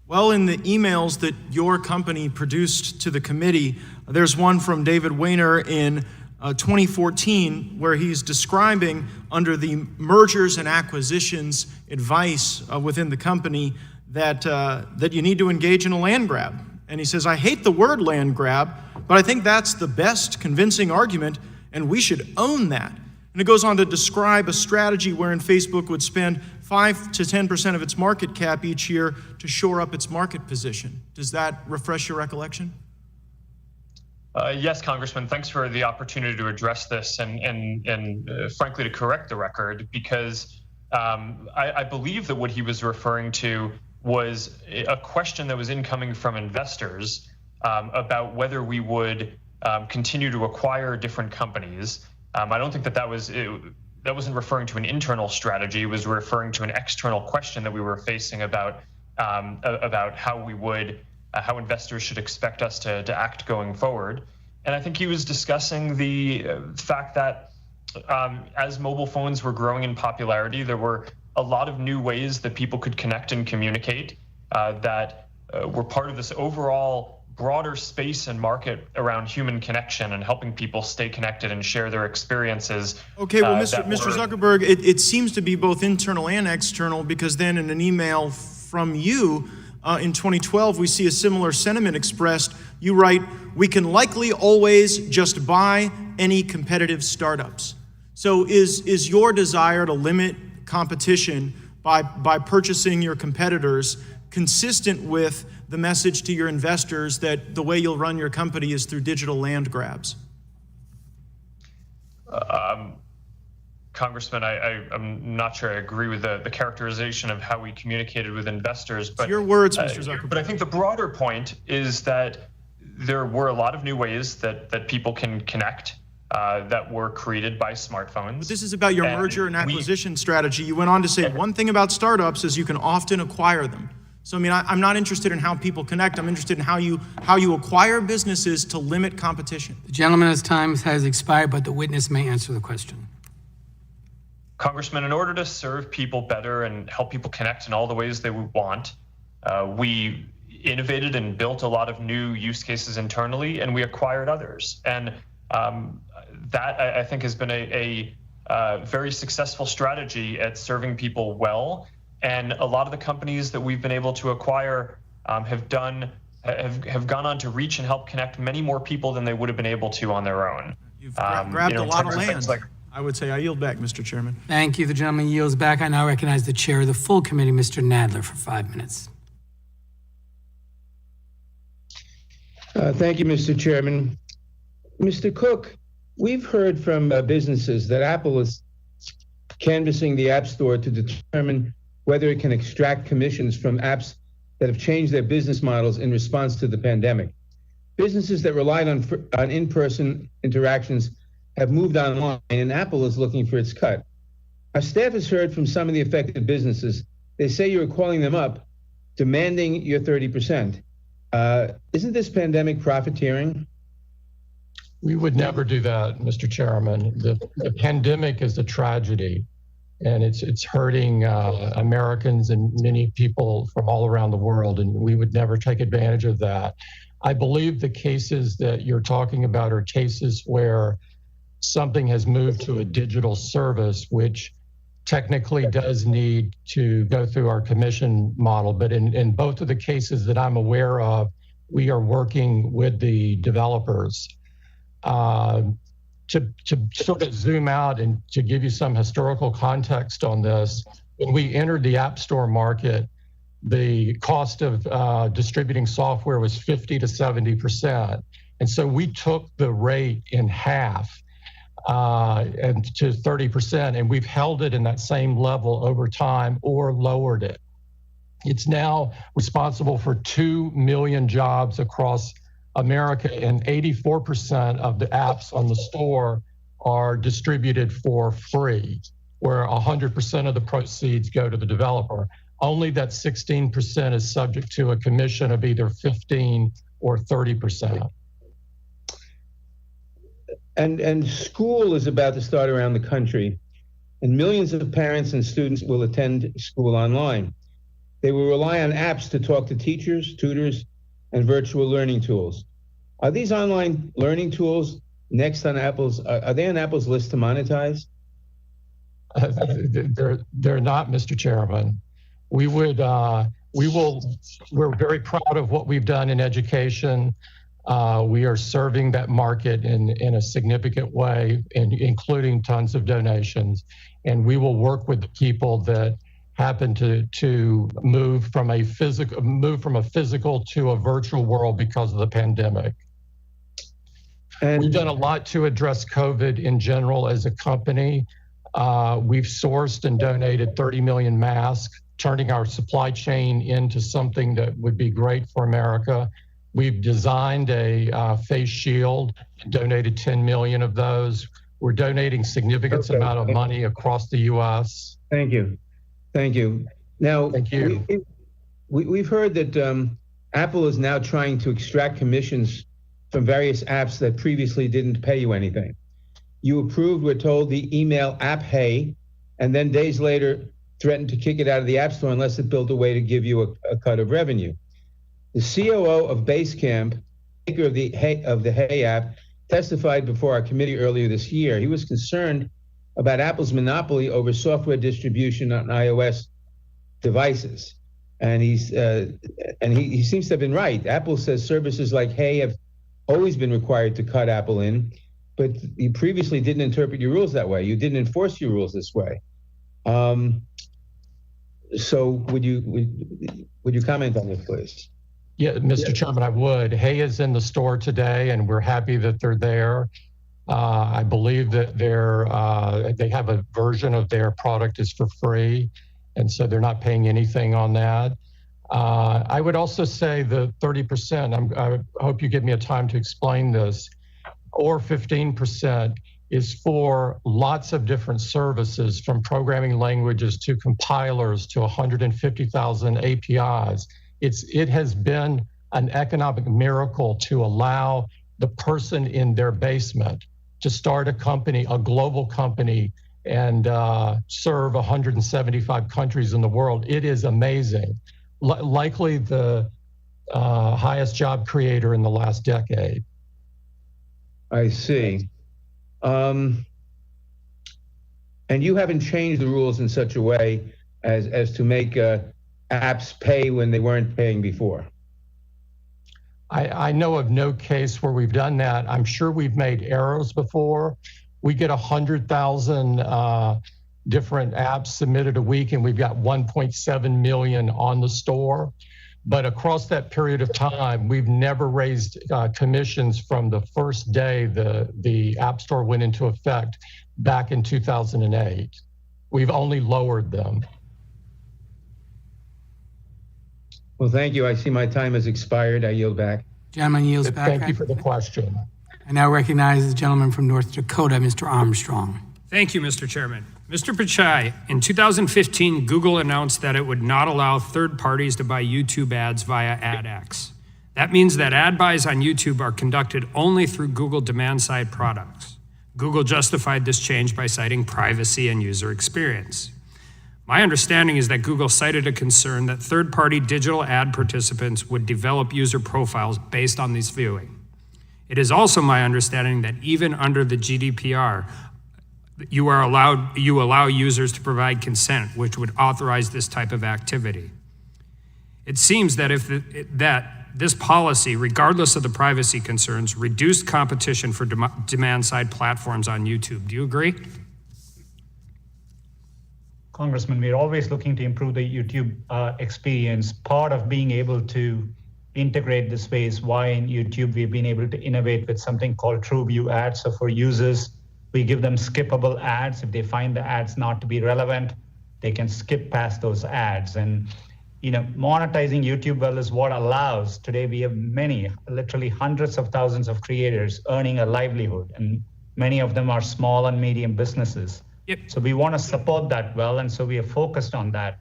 A: Well, in the emails that your company produced to the committee, there's one from David Weiner in 2014 where he's describing under the mergers and acquisitions advice within the company that you need to engage in a land grab. And he says, I hate the word land grab, but I think that's the best convincing argument, and we should own that. And it goes on to describe a strategy wherein Facebook would spend 5 to 10% of its market cap each year to shore up its market position. Does that refresh your recollection?
B: Yes, Congressman, thanks for the opportunity to address this and frankly, to correct the record, because I believe that what he was referring to was a question that was incoming from investors about whether we would continue to acquire different companies. I don't think that wasn't referring to an internal strategy. It was referring to an external question that we were facing about how investors should expect us to act going forward. And I think he was discussing the fact that as mobile phones were growing in popularity, there were a lot of new ways that people could connect and communicate that were part of this overall broader space and market around human connection and helping people stay connected and share their experiences.
A: Okay, well, Mr. Zuckerberg, it seems to be both internal and external, because then in an email from you in 2012, we see a similar sentiment expressed. You write, we can likely always just buy any competitive startups. So is your desire to limit competition by purchasing your competitors consistent with the message to your investors that the way you'll run your company is through digital land grabs?
B: Congressman, I'm not sure I agree with the characterization of how we communicated with investors. But
A: it's your words, Mr. Zuckerberg.
B: But I think the broader point is that there were a lot of new ways that people can connect that were created by smartphones.
A: But this is about your merger and acquisition strategy. You went on to say one thing about startups is you can often acquire them. So, I mean, I'm not interested in how people connect. I'm interested in how you acquire businesses to limit competition.
C: The gentleman's time has expired, but the witness may answer the question.
B: Congressman, in order to serve people better and help people connect in all the ways they would want, we innovated and built a lot of new use cases internally, and we acquired others. And that, I think, has been a very successful strategy at serving people well. And a lot of the companies that we've been able to acquire have gone on to reach and help connect many more people than they would have been able to on their own.
A: You've grabbed a lot of land. I would say I yield back, Mr. Chairman.
C: Thank you. The gentleman yields back. I now recognize the chair of the full committee, Mr. Nadler, for 5 minutes.
L: Thank you, Mr. Chairman. Mr. Cook, we've heard from businesses that Apple is canvassing the App Store to determine whether it can extract commissions from apps that have changed their business models in response to the pandemic. Businesses that relied on in-person interactions have moved online, and Apple is looking for its cut. Our staff has heard from some of the affected businesses. They say you're calling them up, demanding your 30%. Isn't this pandemic profiteering?
I: We would never do that, Mr. Chairman. The pandemic is a tragedy, and it's hurting Americans and many people from all around the world, and we would never take advantage of that. I believe the cases that you're talking about are cases where something has moved to a digital service, which technically does need to go through our commission model. But in both of the cases that I'm aware of, we are working with the developers. To sort of zoom out and to give you some historical context on this, when we entered the App Store market, the cost of distributing software was 50 to 70%. And so we took the rate in half and to 30%, and we've held it in that same level over time or lowered it. It's now responsible for 2 million jobs across America, and 84% of the apps on the store are distributed for free, where 100% of the proceeds go to the developer. Only that 16% is subject to a commission of either 15 or 30%.
L: And school is about to start around the country, and millions of parents and students will attend school online. They will rely on apps to talk to teachers, tutors, and virtual learning tools. Are these online learning tools next on Apple's, are they on Apple's list to monetize?
I: They're not, Mr. Chairman. We're very proud of what we've done in education. We are serving that market in a significant way, including tons of donations. And we will work with the people that happen to move from a physical to a virtual world because of the pandemic. And we've done a lot to address COVID in general as a company. We've sourced and donated 30 million masks, turning our supply chain into something that would be great for America. We've designed a face shield, donated 10 million of those. We're donating significant amount of money across the U.S.
L: Thank you. Thank you. Now,
I: thank you.
L: We've heard that Apple is now trying to extract commissions from various apps that previously didn't pay you anything. You approved, we're told, the email app Hey, and then days later threatened to kick it out of the App Store unless it built a way to give you a cut of revenue. The COO of Basecamp, maker of the Hey app, testified before our committee earlier this year. He was concerned about Apple's monopoly over software distribution on iOS devices, and he seems to have been right. Apple says services like Hey have always been required to cut Apple in, but you previously didn't interpret your rules that way. You didn't enforce your rules this way. So would you comment on this, please?
I: Yeah, Mr. Chairman, I would. Hey is in the store today, and we're happy that they're there. I believe that they have a version of their product is for free, and so they're not paying anything on that. I would also say the 30%, I hope you give me a time to explain this, or 15% is for lots of different services, from programming languages to compilers to 150,000 APIs. It has been an economic miracle to allow the person in their basement to start a company, a global company, and serve 175 countries in the world. It is amazing. Likely the highest job creator in the last decade.
L: I see. And you haven't changed the rules in such a way as to make apps pay when they weren't paying before.
I: I know of no case where we've done that. I'm sure we've made errors before. We get 100,000 different apps submitted a week, and we've got 1.7 million on the store. But across that period of time, we've never raised commissions from the first day the App Store went into effect back in 2008. We've only lowered them.
L: Well, thank you. I see my time has expired. I yield back.
C: Gentleman yields back.
I: Thank you for the question.
C: I now recognize the gentleman from North Dakota, Mr. Armstrong.
M: Thank you, Mr. Chairman. Mr. Pichai, in 2015, Google announced that it would not allow third parties to buy YouTube ads via AdX. That means that ad buys on YouTube are conducted only through Google demand-side products. Google justified this change by citing privacy and user experience. My understanding is that Google cited a concern that third-party digital ad participants would develop user profiles based on this viewing. It is also my understanding that even under the GDPR, you allow users to provide consent, which would authorize this type of activity. It seems that this policy, regardless of the privacy concerns, reduced competition for demand-side platforms on YouTube. Do you agree?
E: Congressman, we're always looking to improve the YouTube experience. Part of being able to integrate this way is why in YouTube we've been able to innovate with something called TrueView ads. So for users, we give them skippable ads. If they find the ads not to be relevant, they can skip past those ads. And monetizing YouTube well is what allows. Today we have many, literally hundreds of thousands of creators earning a livelihood, and many of them are small and medium businesses.
M: Yep.
E: So we want to support that well, and so we are focused on that.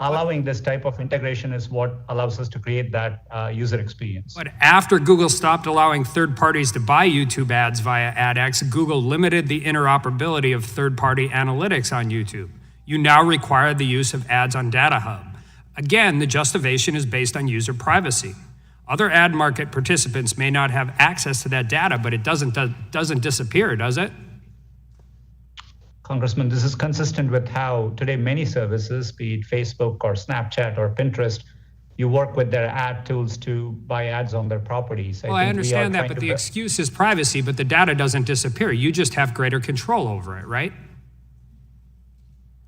E: Allowing this type of integration is what allows us to create that user experience.
M: But after Google stopped allowing third parties to buy YouTube ads via AdX, Google limited the interoperability of third-party analytics on YouTube. You now require the use of ads on Data Hub. Again, the justification is based on user privacy. Other ad market participants may not have access to that data, but it doesn't disappear, does it?
E: Congressman, this is consistent with how today many services, be it Facebook or Snapchat or Pinterest, you work with their ad tools to buy ads on their properties.
M: Well, I understand that, but the excuse is privacy, but the data doesn't disappear. You just have greater control over it, right?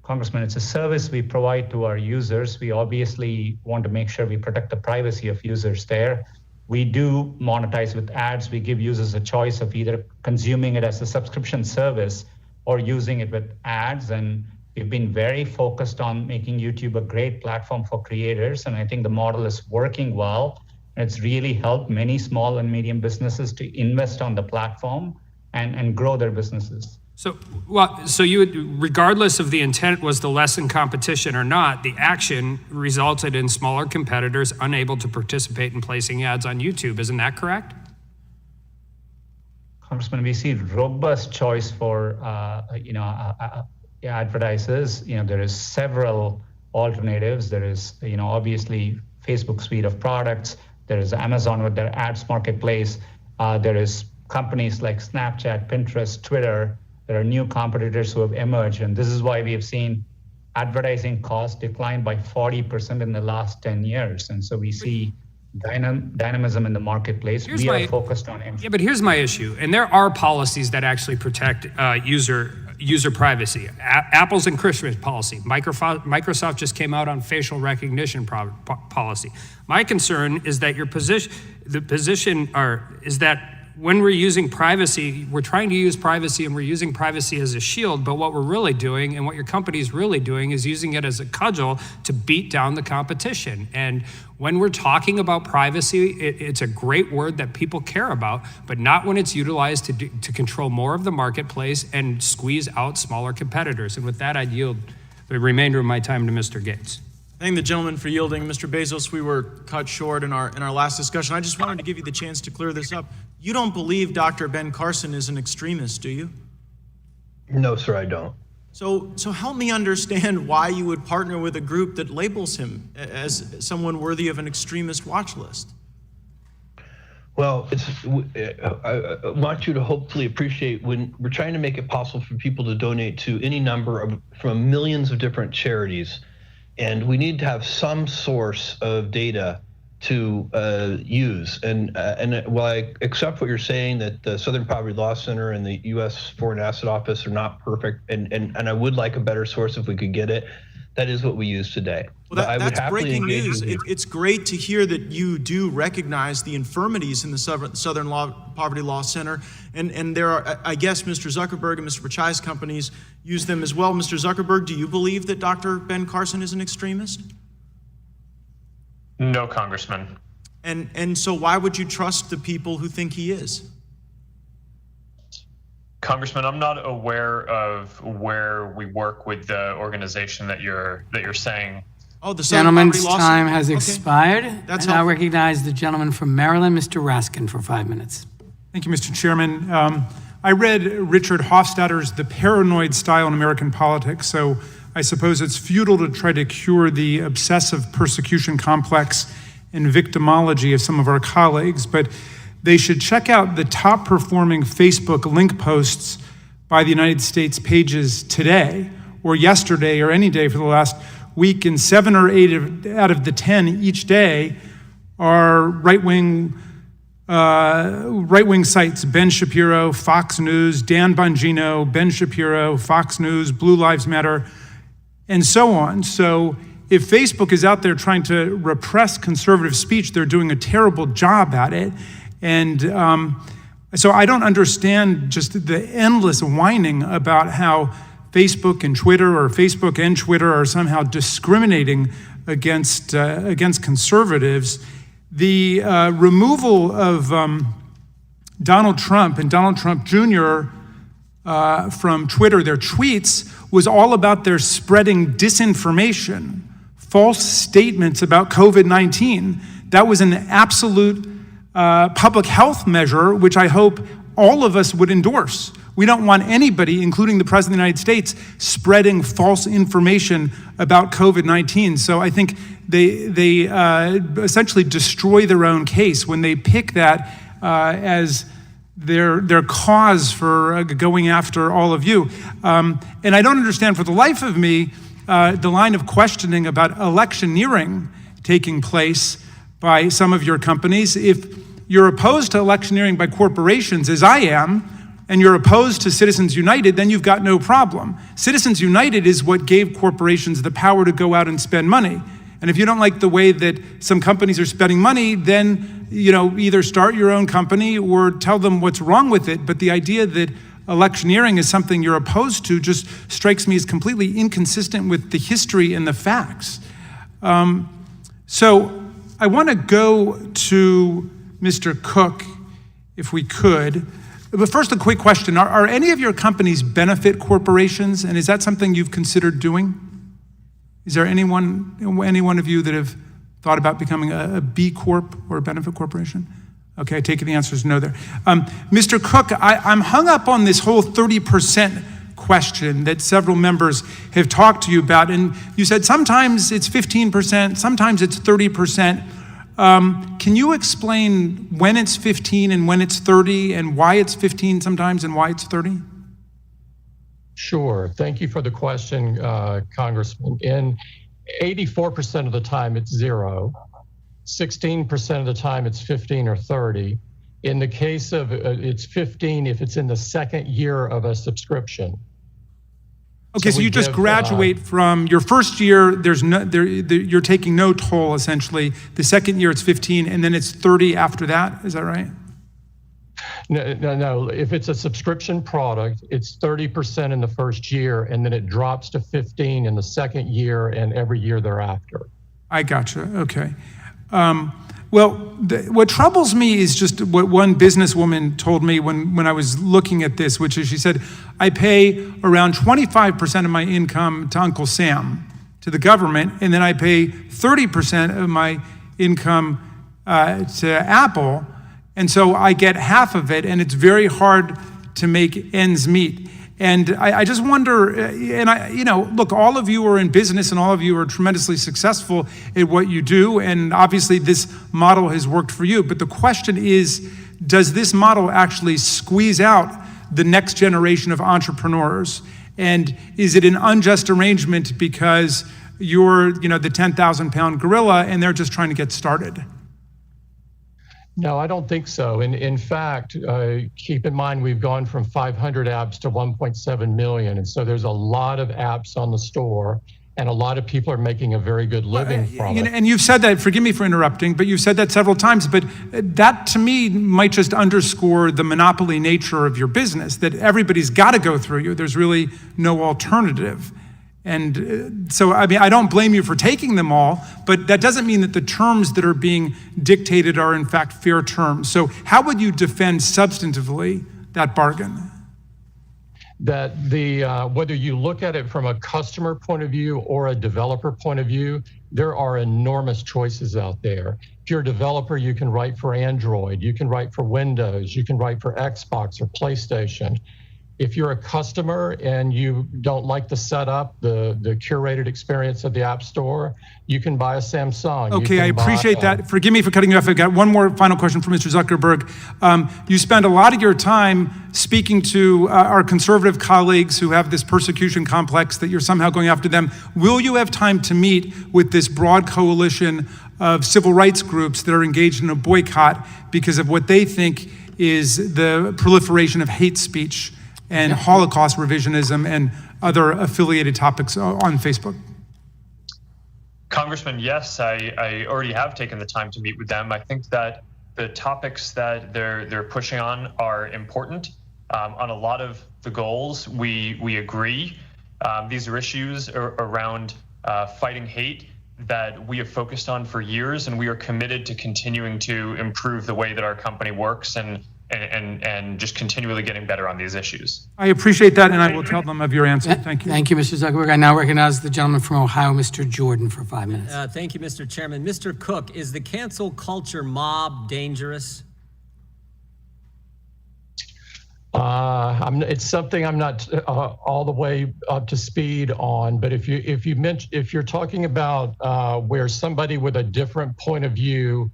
E: Congressman, it's a service we provide to our users. We obviously want to make sure we protect the privacy of users there. We do monetize with ads. We give users a choice of either consuming it as a subscription service or using it with ads. And we've been very focused on making YouTube a great platform for creators. And I think the model is working well. It's really helped many small and medium businesses to invest on the platform and grow their businesses.
M: So you would, regardless of the intent was to lessen competition or not, the action resulted in smaller competitors unable to participate in placing ads on YouTube. Isn't that correct?
E: Congressman, we see robust choice for advertisers. There is several alternatives. There is obviously Facebook suite of products. There is Amazon with their ads marketplace. There is companies like Snapchat, Pinterest, Twitter. There are new competitors who have emerged, and this is why we have seen advertising costs decline by 40% in the last 10 years. And so we see dynamism in the marketplace. We are focused on it.
M: Yeah, but here's my issue, and there are policies that actually protect user privacy. Apple's encryption policy. Microsoft just came out on facial recognition policy. My concern is that is that when we're using privacy, we're trying to use privacy and we're using privacy as a shield, but what we're really doing and what your company is really doing is using it as a cudgel to beat down the competition. And when we're talking about privacy, it's a great word that people care about, but not when it's utilized to control more of the marketplace and squeeze out smaller competitors. And with that, I'd yield the remainder of my time to Mr. Gates.
A: Thank the gentleman for yielding. Mr. Bezos, we were cut short in our last discussion. I just wanted to give you the chance to clear this up. You don't believe Dr. Ben Carson is an extremist, do you?
G: No, sir, I don't.
A: So help me understand why you would partner with a group that labels him as someone worthy of an extremist watch list.
G: Well, I want you to hopefully appreciate when we're trying to make it possible for people to donate to any number from millions of different charities. And we need to have some source of data to use. And while I accept what you're saying, that the Southern Poverty Law Center and the U.S. Foreign Asset Office are not perfect, and I would like a better source if we could get it, that is what we use today.
A: Well, that's breaking news. It's great to hear that you do recognize the infirmities in the Southern Poverty Law Center, and there are, I guess, Mr. Zuckerberg and Mr. Pichai's companies use them as well. Mr. Zuckerberg, do you believe that Dr. Ben Carson is an extremist?
B: No, Congressman.
A: And so why would you trust the people who think he is?
B: Congressman, I'm not aware of where we work with the organization that you're saying.
A: Oh, the
C: gentleman's time has expired.
A: That's
C: and I recognize the gentleman from Maryland, Mr. Raskin, for 5 minutes.
N: Thank you, Mr. Chairman. I read Richard Hofstadter's The Paranoid Style in American Politics, so I suppose it's futile to try to cure the obsessive persecution complex and victimology of some of our colleagues, but they should check out the top performing Facebook link posts by the United States pages today or yesterday or any day for the last week, and 7 or 8 out of the 10 each day are right-wing sites: Ben Shapiro, Fox News, Dan Bongino, Ben Shapiro, Fox News, Blue Lives Matter, and so on. So if Facebook is out there trying to repress conservative speech, they're doing a terrible job at it. And so I don't understand just the endless whining about how Facebook and Twitter, or Facebook and Twitter, are somehow discriminating against conservatives. The removal of Donald Trump and Donald Trump Jr. From Twitter, their tweets, was all about their spreading disinformation, false statements about COVID-19. That was an absolute public health measure, which I hope all of us would endorse. We don't want anybody, including the President of the United States, spreading false information about COVID-19. So I think they essentially destroy their own case when they pick that as their cause for going after all of you. And I don't understand for the life of me the line of questioning about electioneering taking place by some of your companies. If you're opposed to electioneering by corporations, as I am, and you're opposed to Citizens United, then you've got no problem. Citizens United is what gave corporations the power to go out and spend money. And if you don't like the way that some companies are spending money, then either start your own company or tell them what's wrong with it. But the idea that electioneering is something you're opposed to just strikes me as completely inconsistent with the history and the facts. So I want to go to Mr. Cook, if we could. But first, a quick question. Are any of your companies benefit corporations, and is that something you've considered doing? Is there any one of you that have thought about becoming a B Corp or a benefit corporation? Okay, I take it the answer is no there. Mr. Cook, I'm hung up on this whole 30% question that several members have talked to you about, and you said sometimes it's 15%, sometimes it's 30%. Can you explain when it's 15 and when it's 30, and why it's 15 sometimes and why it's 30?
I: Sure. Thank you for the question, Congressman. In 84% of the time, it's 0. 16% of the time, it's 15 or 30. In the case of it's 15 if it's in the second year of a subscription.
N: Okay, so you just graduate from your first year. You're taking no toll essentially. The second year, it's 15, and then it's 30 after that. Is that right?
I: No. If it's a subscription product, it's 30% in the first year, and then it drops to 15 in the second year and every year thereafter.
N: I gotcha. Okay. What troubles me is just what one businesswoman told me when I was looking at this, which is she said, I pay around 25% of my income to Uncle Sam, to the government, and then I pay 30% of my income to Apple. And so I get half of it, and it's very hard to make ends meet. And I just wonder, look, all of you are in business and all of you are tremendously successful at what you do. And obviously this model has worked for you. But the question is, does this model actually squeeze out the next generation of entrepreneurs? And is it an unjust arrangement because you're, the 10,000-pound gorilla and they're just trying to get started?
I: No, I don't think so. In fact, keep in mind, we've gone from 500 apps to 1.7 million. And so there's a lot of apps on the store, and a lot of people are making a very good living from it.
N: And you've said that, forgive me for interrupting, but you've said that several times. But that, to me, might just underscore the monopoly nature of your business, that everybody's got to go through you. There's really no alternative. And so, I don't blame you for taking them all, but that doesn't mean that the terms that are being dictated are in fact fair terms. So how would you defend substantively that bargain?
I: That whether you look at it from a customer point of view or a developer point of view, there are enormous choices out there. If you're a developer, you can write for Android, you can write for Windows, you can write for Xbox or PlayStation. If you're a customer and you don't like the setup, the curated experience of the App Store, you can buy a Samsung.
N: Okay, I appreciate that. Forgive me for cutting you off. I've got one more final question for Mr. Zuckerberg. You spend a lot of your time speaking to our conservative colleagues who have this persecution complex that you're somehow going after them. Will you have time to meet with this broad coalition of civil rights groups that are engaged in a boycott because of what they think is the proliferation of hate speech and Holocaust revisionism and other affiliated topics on Facebook?
B: Congressman, yes, I already have taken the time to meet with them. I think that the topics that they're pushing on are important. On a lot of the goals, we agree. These are issues around fighting hate that we have focused on for years, and we are committed to continuing to improve the way that our company works and just continually getting better on these issues.
N: I appreciate that, and I will tell them of your answer. Thank you.
C: Thank you, Mr. Zuckerberg. I now recognize the gentleman from Ohio, Mr. Jordan, for 5 minutes.
O: Thank you, Mr. Chairman. Mr. Cook, is the cancel culture mob dangerous?
I: It's something I'm not all the way up to speed on, but if you're talking about where somebody with a different point of view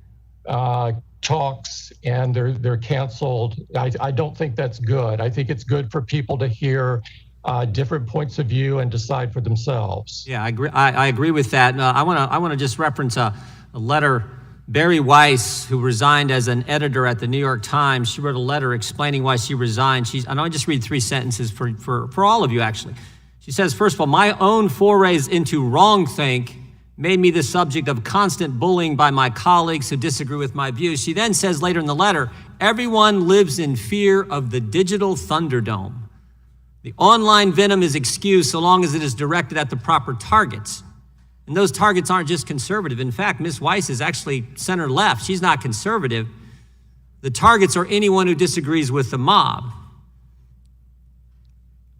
I: talks and they're canceled, I don't think that's good. I think it's good for people to hear different points of view and decide for themselves.
O: Yeah, I agree. I agree with that. I want to just reference a letter. Barry Weiss, who resigned as an editor at the New York Times, she wrote a letter explaining why she resigned. And I'll just read 3 sentences for all of you, actually. She says, first of all, my own forays into wrongthink made me the subject of constant bullying by my colleagues who disagree with my views. She then says later in the letter, everyone lives in fear of the digital Thunderdome. The online venom is excused so long as it is directed at the proper targets. And those targets aren't just conservative. In fact, Ms. Weiss is actually center left. She's not conservative. The targets are anyone who disagrees with the mob.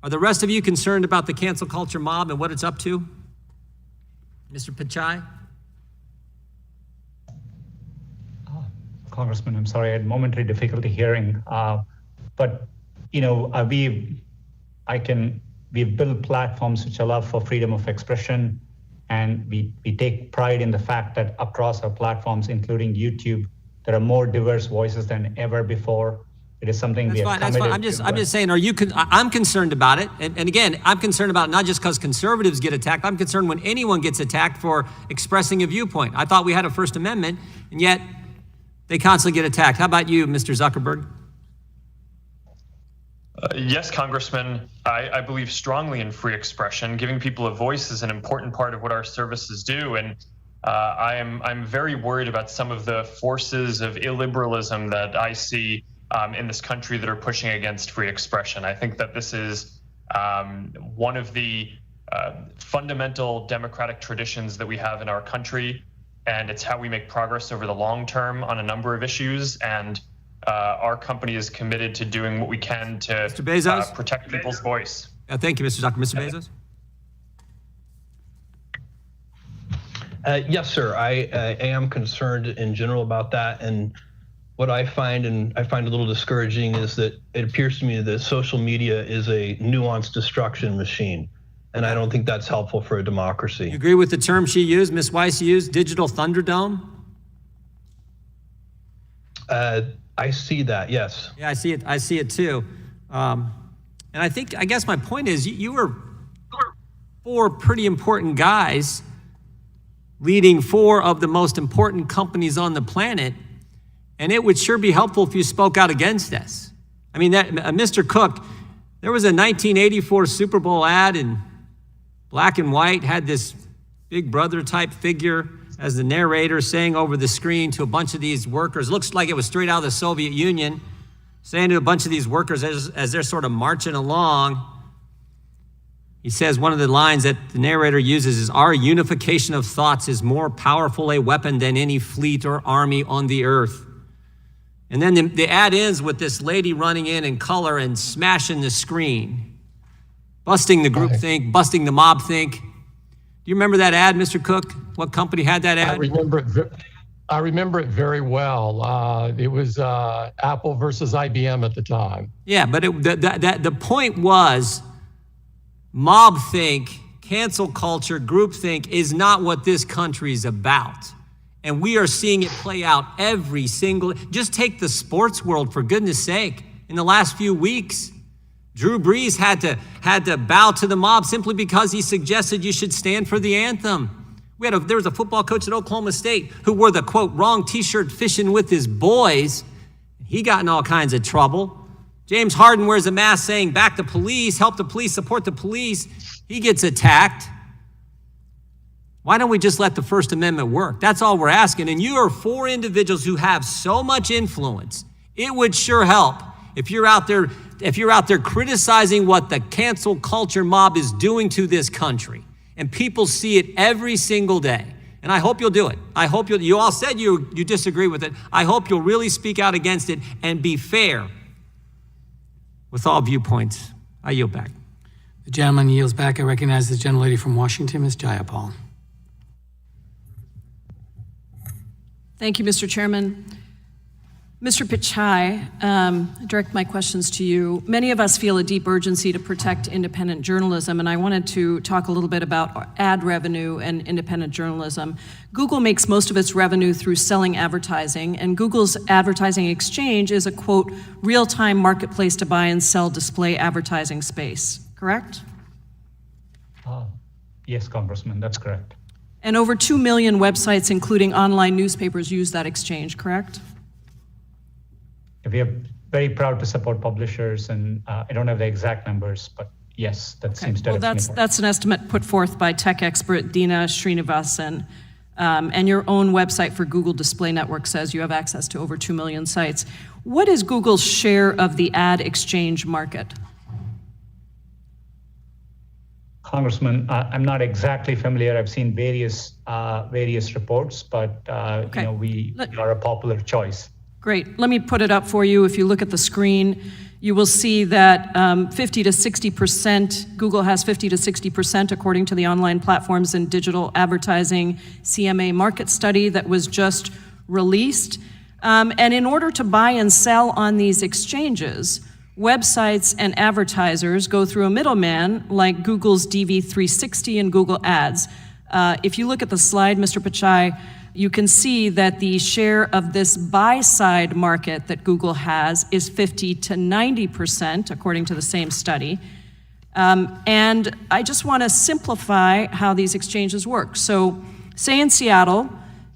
O: Are the rest of you concerned about the cancel culture mob and what it's up to? Mr. Pichai?
E: Congressman, I'm sorry, I had momentary difficulty hearing. But, we've built platforms which allow for freedom of expression. And we take pride in the fact that across our platforms, including YouTube, there are more diverse voices than ever before. It is something we have committed to.
O: I'm just saying, I'm concerned about it. And again, I'm concerned about it not just because conservatives get attacked. I'm concerned when anyone gets attacked for expressing a viewpoint. I thought we had a First Amendment, and yet they constantly get attacked. How about you, Mr. Zuckerberg?
B: Yes, Congressman, I believe strongly in free expression. Giving people a voice is an important part of what our services do. And I'm very worried about some of the forces of illiberalism that I see in this country that are pushing against free expression. I think that this is one of the fundamental democratic traditions that we have in our country, and it's how we make progress over the long term on a number of issues. And our company is committed to doing what we can to protect people's voice.
O: Thank you, Mr. Zuckerberg. Mr. Bezos?
G: Yes, sir. I am concerned in general about that. And what I find a little discouraging is that it appears to me that social media is a nuanced destruction machine. And I don't think that's helpful for a democracy.
O: You agree with the term she used, Ms. Weiss used, digital Thunderdome?
G: I see that, yes.
O: Yeah, I see it too. And I guess my point is you were 4 pretty important guys leading 4 of the most important companies on the planet. And it would sure be helpful if you spoke out against this. I mean, Mr. Cook, there was a 1984 Super Bowl ad in black and white, had this Big Brother type figure as the narrator saying over the screen to a bunch of these workers, looks like it was straight out of the Soviet Union, saying to a bunch of these workers as they're sort of marching along, he says one of the lines that the narrator uses is, our unification of thoughts is more powerful a weapon than any fleet or army on the earth. And then the ad ends with this lady running in color and smashing the screen, busting the groupthink, busting the mob think. Do you remember that ad, Mr. Cook? What company had that ad?
I: I remember it I remember it very well. It was Apple versus IBM at the time.
O: Yeah, but the point was mobthink, cancel culture, groupthink is not what this country is about. And we are seeing it play out every single, just take the sports world, for goodness sake. In the last few weeks, Drew Brees had to bow to the mob simply because he suggested you should stand for the anthem. There was a football coach at Oklahoma State who wore the, quote, wrong t-shirt fishing with his boys. He got in all kinds of trouble. James Harden wears a mask saying, back the police, help the police, support the police. He gets attacked. Why don't we just let the First Amendment work? That's all we're asking. And you are 4 individuals who have so much influence. It would sure help if you're out there criticizing what the cancel culture mob is doing to this country. And people see it every single day. And I hope you'll do it. I hope you all said you disagree with it. I hope you'll really speak out against it and be fair with all viewpoints. I yield back.
C: The gentleman yields back. I recognize the gentlelady from Washington, Ms. Jayapal.
P: Thank you, Mr. Chairman. Mr. Pichai, I direct my questions to you. Many of us feel a deep urgency to protect independent journalism, and I wanted to talk a little bit about ad revenue and independent journalism. Google makes most of its revenue through selling advertising, and Google's advertising exchange is a, quote, real-time marketplace to buy and sell display advertising space, correct?
E: Yes, Congressman, that's correct.
P: And over 2 million websites, including online newspapers, use that exchange, correct?
E: We are very proud to support publishers, and I don't have the exact numbers, but yes, that seems to.
P: Well, that's an estimate put forth by tech expert Dina Srinivasan, and your own website for Google Display Network says you have access to over 2 million sites. What is Google's share of the ad exchange market?
E: Congressman, I'm not exactly familiar. I've seen various reports, but we are a popular choice.
P: Great. Let me put it up for you. If you look at the screen, you will see that 50 to 60%, Google has 50 to 60% according to the Online Platforms and Digital Advertising CMA market study that was just released. And in order to buy and sell on these exchanges, websites and advertisers go through a middleman like Google's DV360 and Google Ads. If you look at the slide, Mr. Pichai, you can see that the share of this buy-side market that Google has is 50 to 90%, according to the same study. And I just want to simplify how these exchanges work. So, say in Seattle,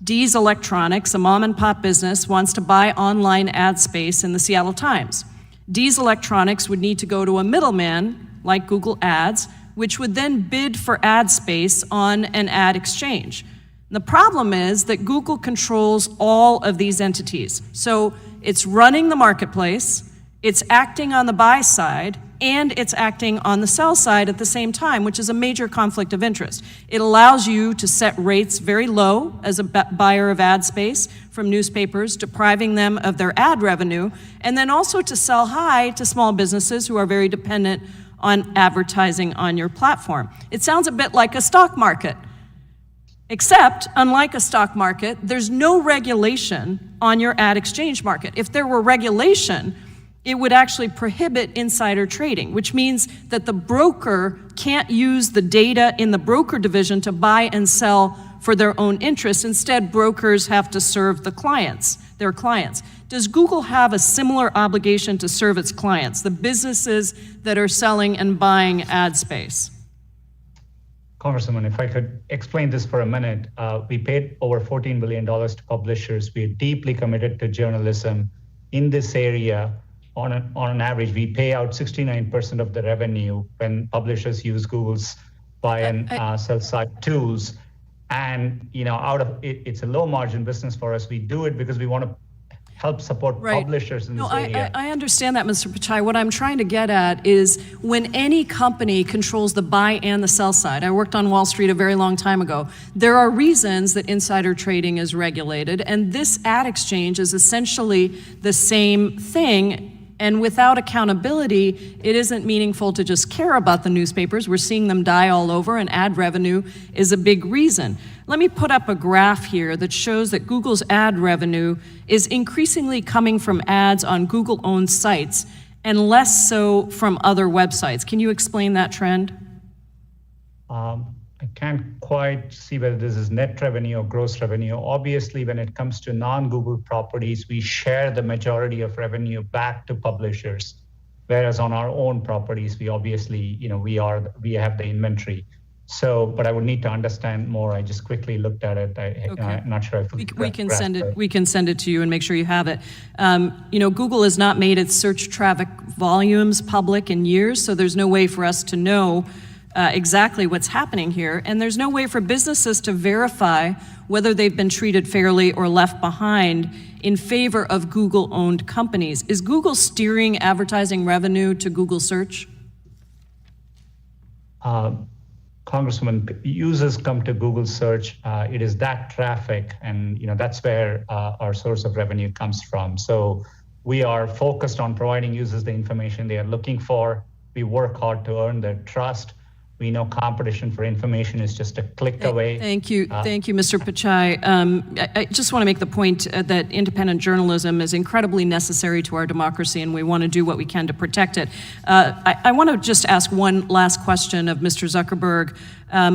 P: Dee's Electronics, a mom-and-pop business, wants to buy online ad space in the Seattle Times. Dee's Electronics would need to go to a middleman, like Google Ads, which would then bid for ad space on an ad exchange. The problem is that Google controls all of these entities. So it's running the marketplace, it's acting on the buy side, and it's acting on the sell side at the same time, which is a major conflict of interest. It allows you to set rates very low as a buyer of ad space from newspapers, depriving them of their ad revenue, and then also to sell high to small businesses who are very dependent on advertising on your platform. It sounds a bit like a stock market. Except, unlike a stock market, there's no regulation on your ad exchange market. If there were regulation, it would actually prohibit insider trading, which means that the broker can't use the data in the broker division to buy and sell for their own interests. Instead, brokers have to serve their clients. Does Google have a similar obligation to serve its clients, the businesses that are selling and buying ad space?
E: Congresswoman, if I could explain this for a minute, we paid over $14 billion to publishers. We are deeply committed to journalism in this area. On an average, we pay out 69% of the revenue when publishers use Google's buy and sell side tools. And it's a low margin business for us. We do it because we want to help support publishers in this area.
P: I understand that, Mr. Pichai. What I'm trying to get at is when any company controls the buy and the sell side, I worked on Wall Street a very long time ago, there are reasons that insider trading is regulated, and this ad exchange is essentially the same thing. And without accountability, it isn't meaningful to just care about the newspapers. We're seeing them die all over, and ad revenue is a big reason. Let me put up a graph here that shows that Google's ad revenue is increasingly coming from ads on Google-owned sites and less so from other websites. Can you explain that trend?
E: I can't quite see whether this is net revenue or gross revenue. Obviously, when it comes to non-Google properties, we share the majority of revenue back to publishers, whereas on our own properties, we obviously, we have the inventory. So, but I would need to understand more. I just quickly looked at it. I'm not sure if
P: we can send it. We can send it to you and make sure you have it. Google has not made its search traffic volumes public in years, so there's no way for us to know exactly what's happening here, and there's no way for businesses to verify whether they've been treated fairly or left behind in favor of Google-owned companies. Is Google steering advertising revenue to Google Search?
E: Congresswoman, users come to Google Search. It is that traffic, and that's where our source of revenue comes from. So we are focused on providing users the information they are looking for. We work hard to earn their trust. We know competition for information is just a click away.
P: Thank you, Mr. Pichai. I just want to make the point that independent journalism is incredibly necessary to our democracy, and we want to do what we can to protect it. I want to just ask one last question of Mr. Zuckerberg.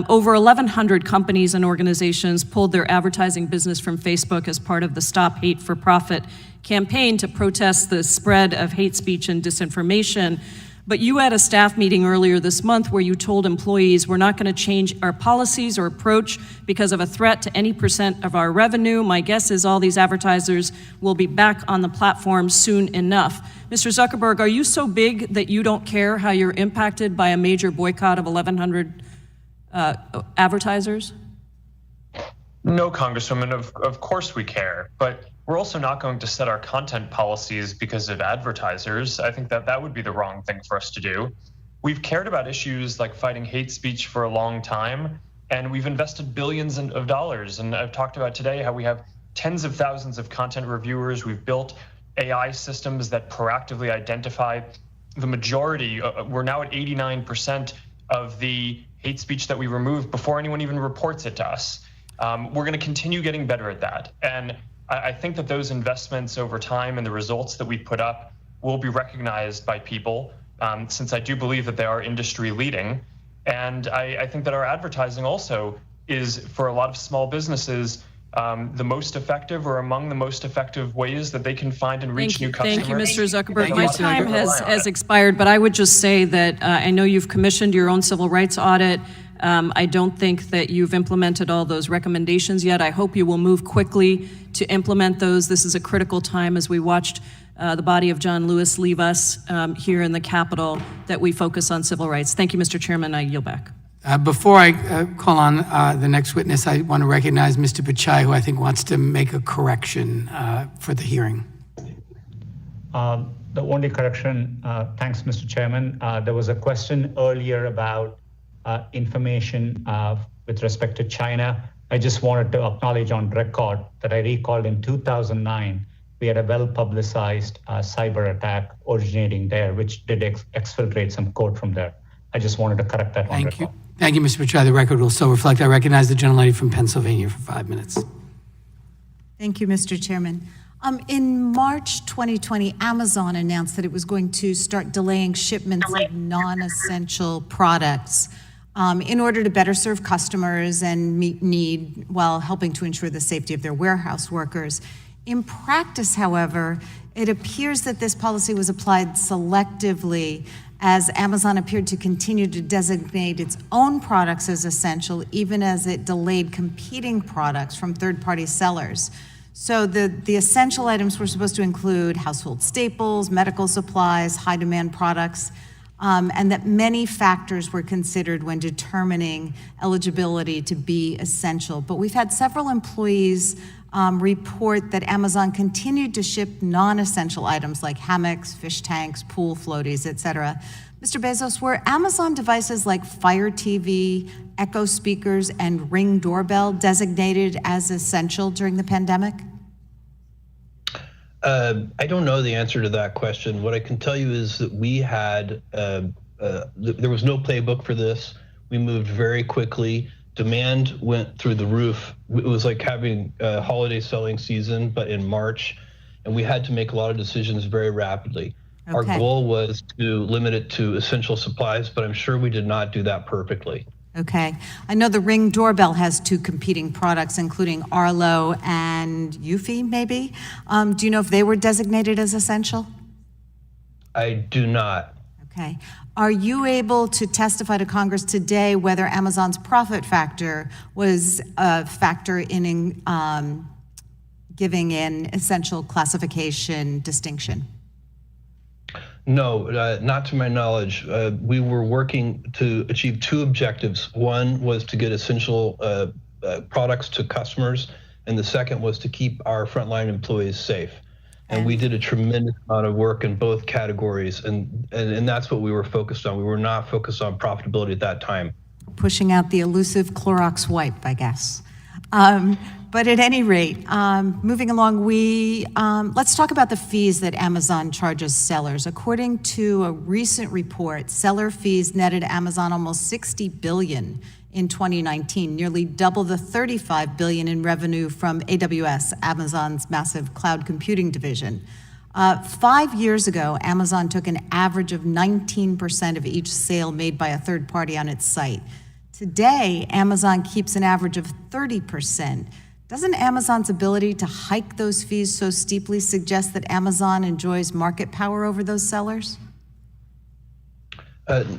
P: Over 1,100 companies and organizations pulled their advertising business from Facebook as part of the Stop Hate for Profit campaign to protest the spread of hate speech and disinformation. But you had a staff meeting earlier this month where you told employees we're not going to change our policies or approach because of a threat to any % of our revenue. My guess is all these advertisers will be back on the platform soon enough. Mr. Zuckerberg, are you so big that you don't care how you're impacted by a major boycott of 1,100 advertisers?
B: No, Congresswoman, of course we care, but we're also not going to set our content policies because of advertisers. I think that would be the wrong thing for us to do. We've cared about issues like fighting hate speech for a long time, and we've invested billions of dollars. And I've talked about today how we have tens of thousands of content reviewers. We've built AI systems that proactively identify the majority. We're now at 89% of the hate speech that we remove before anyone even reports it to us. We're going to continue getting better at that. And I think that those investments over time and the results that we put up will be recognized by people, since I do believe that they are industry leading. And I think that our advertising also is, for a lot of small businesses, the most effective or among the most effective ways that they can find and reach new customers.
P: Thank you, Mr. Zuckerberg. My time has expired, but I would just say that I know you've commissioned your own civil rights audit. I don't think that you've implemented all those recommendations yet. I hope you will move quickly to implement those. This is a critical time as we watched the body of John Lewis leave us here in the Capitol, that we focus on civil rights. Thank you, Mr. Chairman. I yield back.
C: Before I call on the next witness, I want to recognize Mr. Pichai, who I think wants to make a correction for the hearing.
E: The only correction, thanks, Mr. Chairman. There was a question earlier about information with respect to China. I just wanted to acknowledge on record that I recalled in 2009, we had a well-publicized cyber attack originating there, which did exfiltrate some code from there. I just wanted to correct that on record.
C: Thank you, Mr. Pichai. The record will so reflect. I recognize the gentlelady from Pennsylvania for 5 minutes.
D: Thank you, Mr. Chairman. In March 2020, Amazon announced that it was going to start delaying shipments of non-essential products in order to better serve customers and meet need while helping to ensure the safety of their warehouse workers. In practice, however, it appears that this policy was applied selectively, as Amazon appeared to continue to designate its own products as essential, even as it delayed competing products from third-party sellers. So the essential items were supposed to include household staples, medical supplies, high-demand products, and that many factors were considered when determining eligibility to be essential. But we've had several employees report that Amazon continued to ship non-essential items like hammocks, fish tanks, pool floaties, et cetera. Mr. Bezos, were Amazon devices like Fire TV, Echo speakers, and Ring doorbell designated as essential during the pandemic?
G: I don't know the answer to that question. What I can tell you is that we had, there was no playbook for this. We moved very quickly to demand went through the roof. It was like having a holiday selling season, but in March, and we had to make a lot of decisions very rapidly.
D: Okay.
G: Our goal was to limit it to essential supplies, but I'm sure we did not do that perfectly.
D: Okay. I know the Ring doorbell has 2 competing products, including Arlo and Eufy, maybe. Do you know if they were designated as essential?
G: I do not.
D: Okay. Are you able to testify to Congress today whether Amazon's profit factor was a factor in giving an essential classification distinction?
G: No, not to my knowledge. We were working to achieve 2 objectives. One was to get essential products to customers, and the second was to keep our frontline employees safe. And we did a tremendous amount of work in both categories, and that's what we were focused on. We were not focused on profitability at that time.
D: Pushing out the elusive Clorox wipe, I guess. But at any rate, moving along, let's talk about the fees that Amazon charges sellers. According to a recent report, seller fees netted Amazon almost $60 billion in 2019, nearly double the $35 billion in revenue from AWS, Amazon's massive cloud computing division. 5 years ago, Amazon took an average of 19% of each sale made by a third party on its site. Today, Amazon keeps an average of 30%. Doesn't Amazon's ability to hike those fees so steeply suggest that Amazon enjoys market power over those sellers?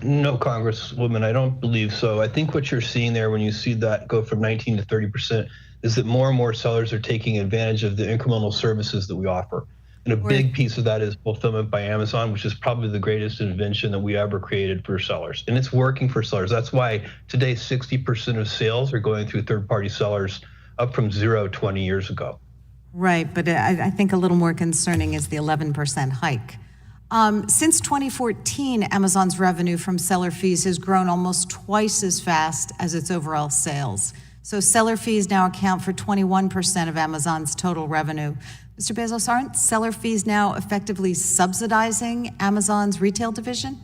G: No, Congresswoman, I don't believe so. I think what you're seeing there when you see that go from 19 to 30% is that more and more sellers are taking advantage of the incremental services that we offer. And a big piece of that is fulfillment by Amazon, which is probably the greatest invention that we ever created for sellers. And it's working for sellers. That's why today 60% of sales are going through third-party sellers, up from 0 20 years ago.
D: Right, but I think a little more concerning is the 11% hike. Since 2014, Amazon's revenue from seller fees has grown almost twice as fast as its overall sales. So seller fees now account for 21% of Amazon's total revenue. Mr. Bezos, aren't seller fees now effectively subsidizing Amazon's retail division?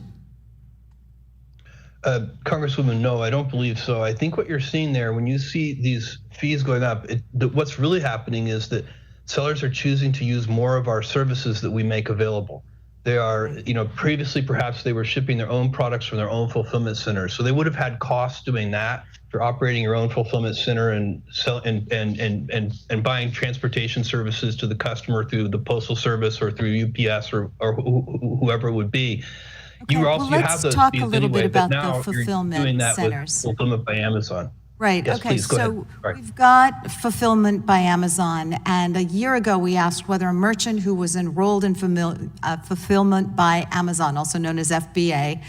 G: Congresswoman, no, I don't believe so. I think what you're seeing there, when you see these fees going up, what's really happening is that sellers are choosing to use more of our services that we make available. They are, previously perhaps they were shipping their own products from their own fulfillment centers, so they would have had costs doing that. If you're operating your own fulfillment center and buying transportation services to the customer through the Postal Service or through UPS or whoever it would be.
D: Okay,
G: you
D: let's
G: have
D: talk
G: fees
D: a little
G: anyway,
D: bit
G: but
D: about
G: now
D: the fulfillment
G: you're doing that
D: centers.
G: with fulfillment by Amazon.
D: Right,
G: Yes,
D: okay,
G: please, go
D: so
G: ahead. Right.
D: we've got fulfillment by Amazon, and a year ago we asked whether a merchant who was enrolled in fulfillment by Amazon, also known as FBA,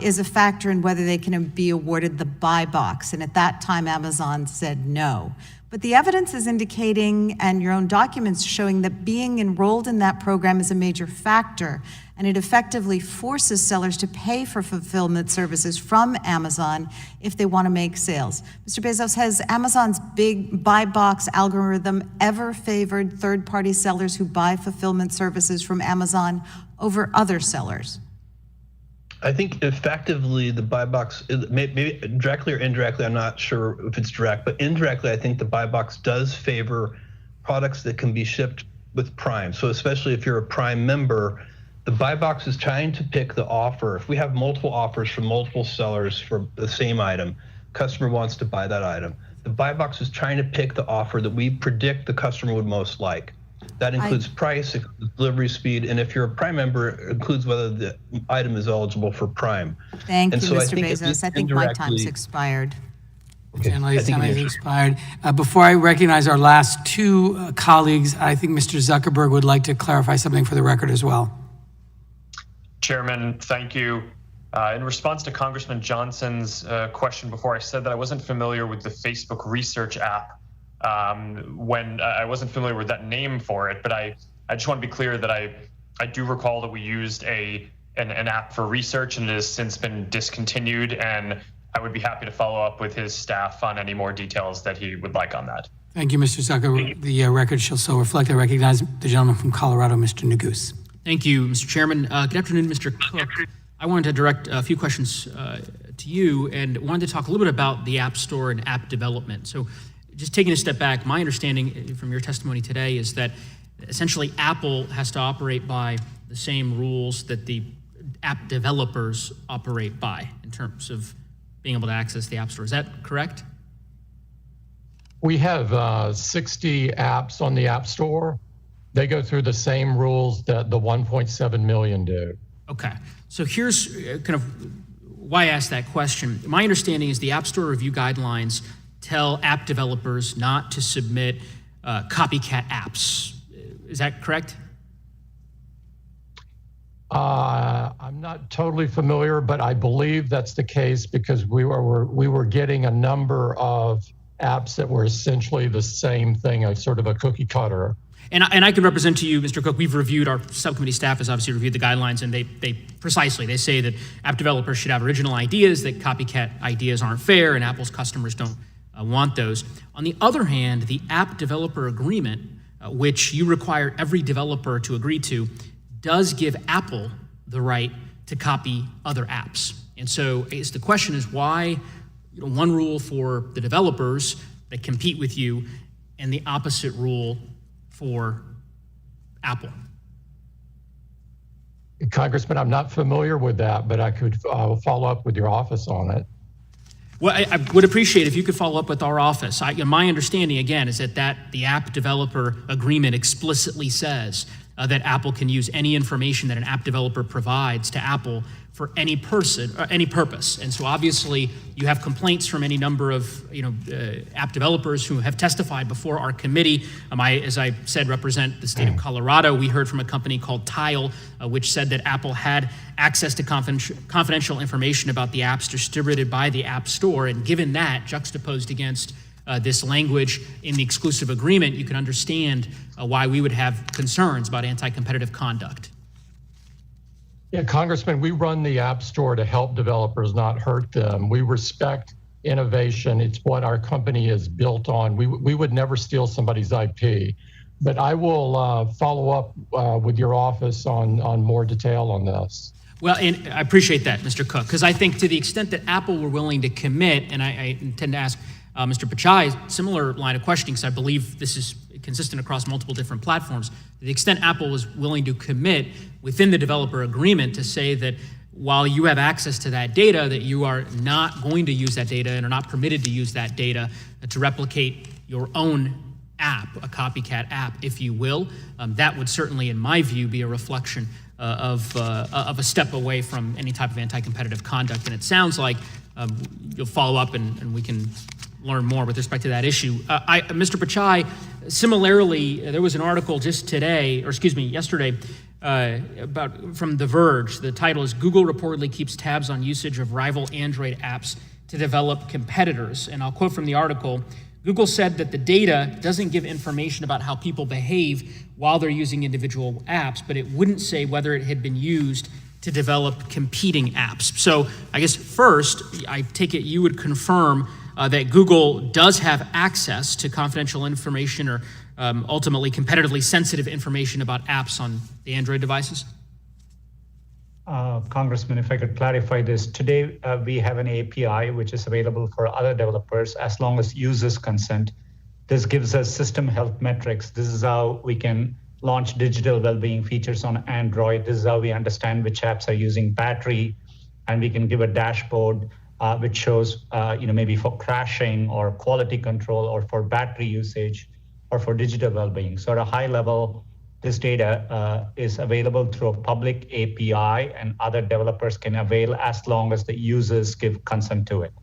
D: is a factor in whether they can be awarded the buy box, and at that time Amazon said no. But the evidence is indicating, and your own documents showing, that being enrolled in that program is a major factor, and it effectively forces sellers to pay for fulfillment services from Amazon if they want to make sales. Mr. Bezos, has Amazon's big buy box algorithm ever favored third-party sellers who buy fulfillment services from Amazon over other sellers?
G: I think effectively the buy box, maybe directly or indirectly, I'm not sure if it's direct, but indirectly I think the buy box does favor products that can be shipped with Prime. So especially if you're a Prime member, the buy box is trying to pick the offer. If we have multiple offers from multiple sellers for the same item, customer wants to buy that item. The buy box is trying to pick the offer that we predict the customer would most like. That includes price, delivery speed, and if you're a Prime member, it includes whether the item is eligible for Prime.
D: Thank you,
G: so
D: Mr. Bezos. I think my time's expired.
C: Generally, time has expired. Before I recognize our last 2 colleagues, I think Mr. Zuckerberg would like to clarify something for the record as well.
B: Chairman, thank you. In response to Congressman Johnson's question before, I said that I wasn't familiar with the Facebook research app when I wasn't familiar with that name for it, but I just want to be clear that I do recall that we used an app for research, and it has since been discontinued, and I would be happy to follow up with his staff on any more details that he would like on that.
C: Thank you, Mr. Zuckerberg. The record shall so reflect. I recognize the gentleman from Colorado, Mr. Neguse.
F: Thank you, Mr. Chairman. Good afternoon, Mr. Cook. I wanted to direct a few questions to you and wanted to talk a little bit about the App Store and app development. So just taking a step back, my understanding from your testimony today is that essentially Apple has to operate by the same rules that the app developers operate by in terms of being able to access the App Store. Is that correct?
I: We have 60 apps on the App Store. They go through the same rules that the 1.7 million do.
F: Okay, so here's kind of why I asked that question. My understanding is the App Store review guidelines tell app developers not to submit copycat apps. Is that correct?
I: I'm not totally familiar, but I believe that's the case because we were getting a number of apps that were essentially the same thing, a sort of a cookie cutter.
F: And I can represent to you, Mr. Cook, we've reviewed, our subcommittee staff has obviously reviewed the guidelines, and they say that app developers should have original ideas, that copycat ideas aren't fair, and Apple's customers don't want those. On the other hand, the app developer agreement, which you require every developer to agree to, does give Apple the right to copy other apps. And so I guess the question is why one rule for the developers that compete with you and the opposite rule for Apple?
I: Congressman, I'm not familiar with that, but I could follow up with your office on it.
F: Well, I would appreciate if you could follow up with our office. My understanding, again, is that the app developer agreement explicitly says that Apple can use any information that an app developer provides to Apple for any person, or any purpose. And so obviously you have complaints from any number of app developers who have testified before our committee. I, as I said, represent the state of Colorado. We heard from a company called Tile, which said that Apple had access to confidential information about the apps distributed by the App Store. And given that, juxtaposed against this language in the exclusive agreement, you can understand why we would have concerns about anti-competitive conduct.
I: Yeah, Congressman, we run the App Store to help developers, not hurt them. We respect innovation. It's what our company is built on. We would never steal somebody's IP. But I will follow up with your office on more detail on this.
F: Well, and I appreciate that, Mr. Cook, because I think to the extent that Apple were willing to commit, and I intend to ask Mr. Pichai similar line of questioning, because I believe this is consistent across multiple different platforms. To the extent Apple was willing to commit within the developer agreement to say that while you have access to that data, that you are not going to use that data and are not permitted to use that data to replicate your own app, a copycat app, if you will, that would certainly, in my view, be a reflection of a step away from any type of anti-competitive conduct. And it sounds like you'll follow up and we can learn more with respect to that issue. Mr. Pichai, similarly, there was an article just yesterday, from The Verge. The title is "Google Reportedly Keeps Tabs on Usage of Rival Android Apps to Develop Competitors." And I'll quote from the article, Google said that the data doesn't give information about how people behave while they're using individual apps, but it wouldn't say whether it had been used to develop competing apps. So I guess first, I take it you would confirm that Google does have access to confidential information or ultimately competitively sensitive information about apps on the Android devices?
E: Congressman, if I could clarify this. Today, we have an API which is available for other developers as long as users consent. This gives us system health metrics. This is how we can launch digital well-being features on Android. This is how we understand which apps are using battery, and we can give a dashboard which shows, maybe for crashing or quality control or for battery usage or for digital well-being. So at a high level, this data is available through a public API and other developers can avail as long as the users give consent to it.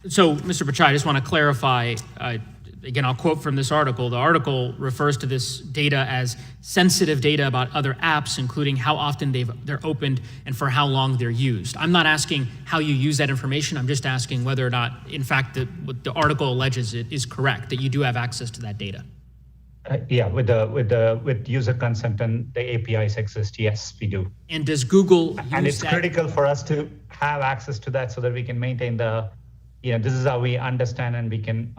F: So, Mr. Pichai, I just want to clarify, again, I'll quote from this article. The article refers to this data as sensitive data about other apps, including how often they're opened and for how long they're used. I'm not asking how you use that information. I'm just asking whether or not, in fact, what the article alleges it is correct, that you do have access to that data. With
E: user consent and the APIs exist, yes, we do.
F: And does Google use
E: And it's critical for us to have access to that so that we can maintain this is how we understand and we can,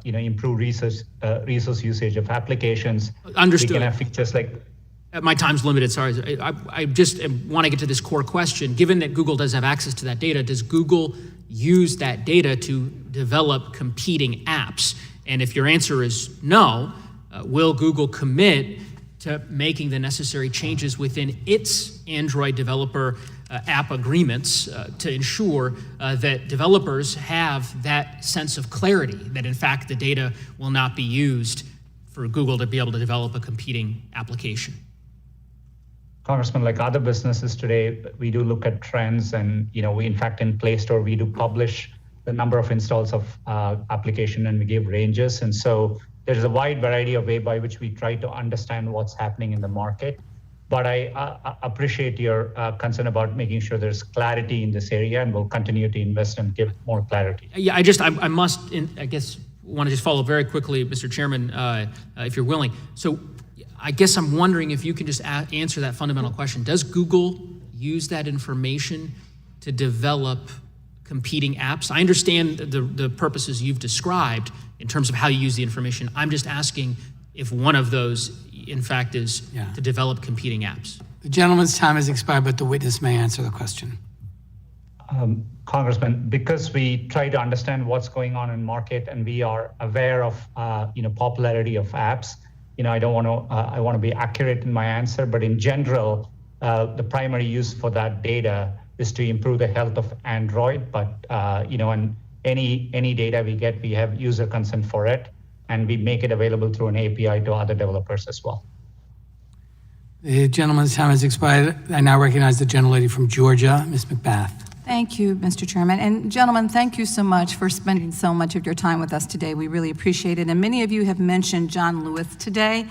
E: improve resource usage of applications.
F: Understood.
E: We can have features like.
F: My time's limited, sorry. I just want to get to this core question. Given that Google does have access to that data, does Google use that data to develop competing apps? And if your answer is no, will Google commit to making the necessary changes within its Android developer app agreements to ensure that developers have that sense of clarity, that in fact the data will not be used for Google to be able to develop a competing application?
E: Congressman, like other businesses today, we do look at trends, and we, in fact, in Play Store, we do publish the number of installs of application, and we give ranges. And so there's a wide variety of way by which we try to understand what's happening in the market. But I appreciate your concern about making sure there's clarity in this area, and we'll continue to invest and give more clarity.
F: Yeah, I must, I guess, want to just follow very quickly, Mr. Chairman, if you're willing. So I guess I'm wondering if you can just answer that fundamental question. Does Google use that information to develop competing apps? I understand the purposes you've described in terms of how you use the information. I'm just asking if one of those, in fact, is to develop competing apps.
C: The gentleman's time has expired, but the witness may answer the question.
E: Congressman, because we try to understand what's going on in market, and we are aware of popularity of apps, I don't want to. I want to be accurate in my answer, but in general, the primary use for that data is to improve the health of Android. But and any data we get, we have user consent for it, and we make it available through an API to other developers as well.
C: The gentleman's time has expired. I now recognize the gentlelady from Georgia, Ms. McBath.
H: Thank you, Mr. Chairman. And gentlemen, thank you so much for spending so much of your time with us today. We really appreciate it. And many of you have mentioned John Lewis today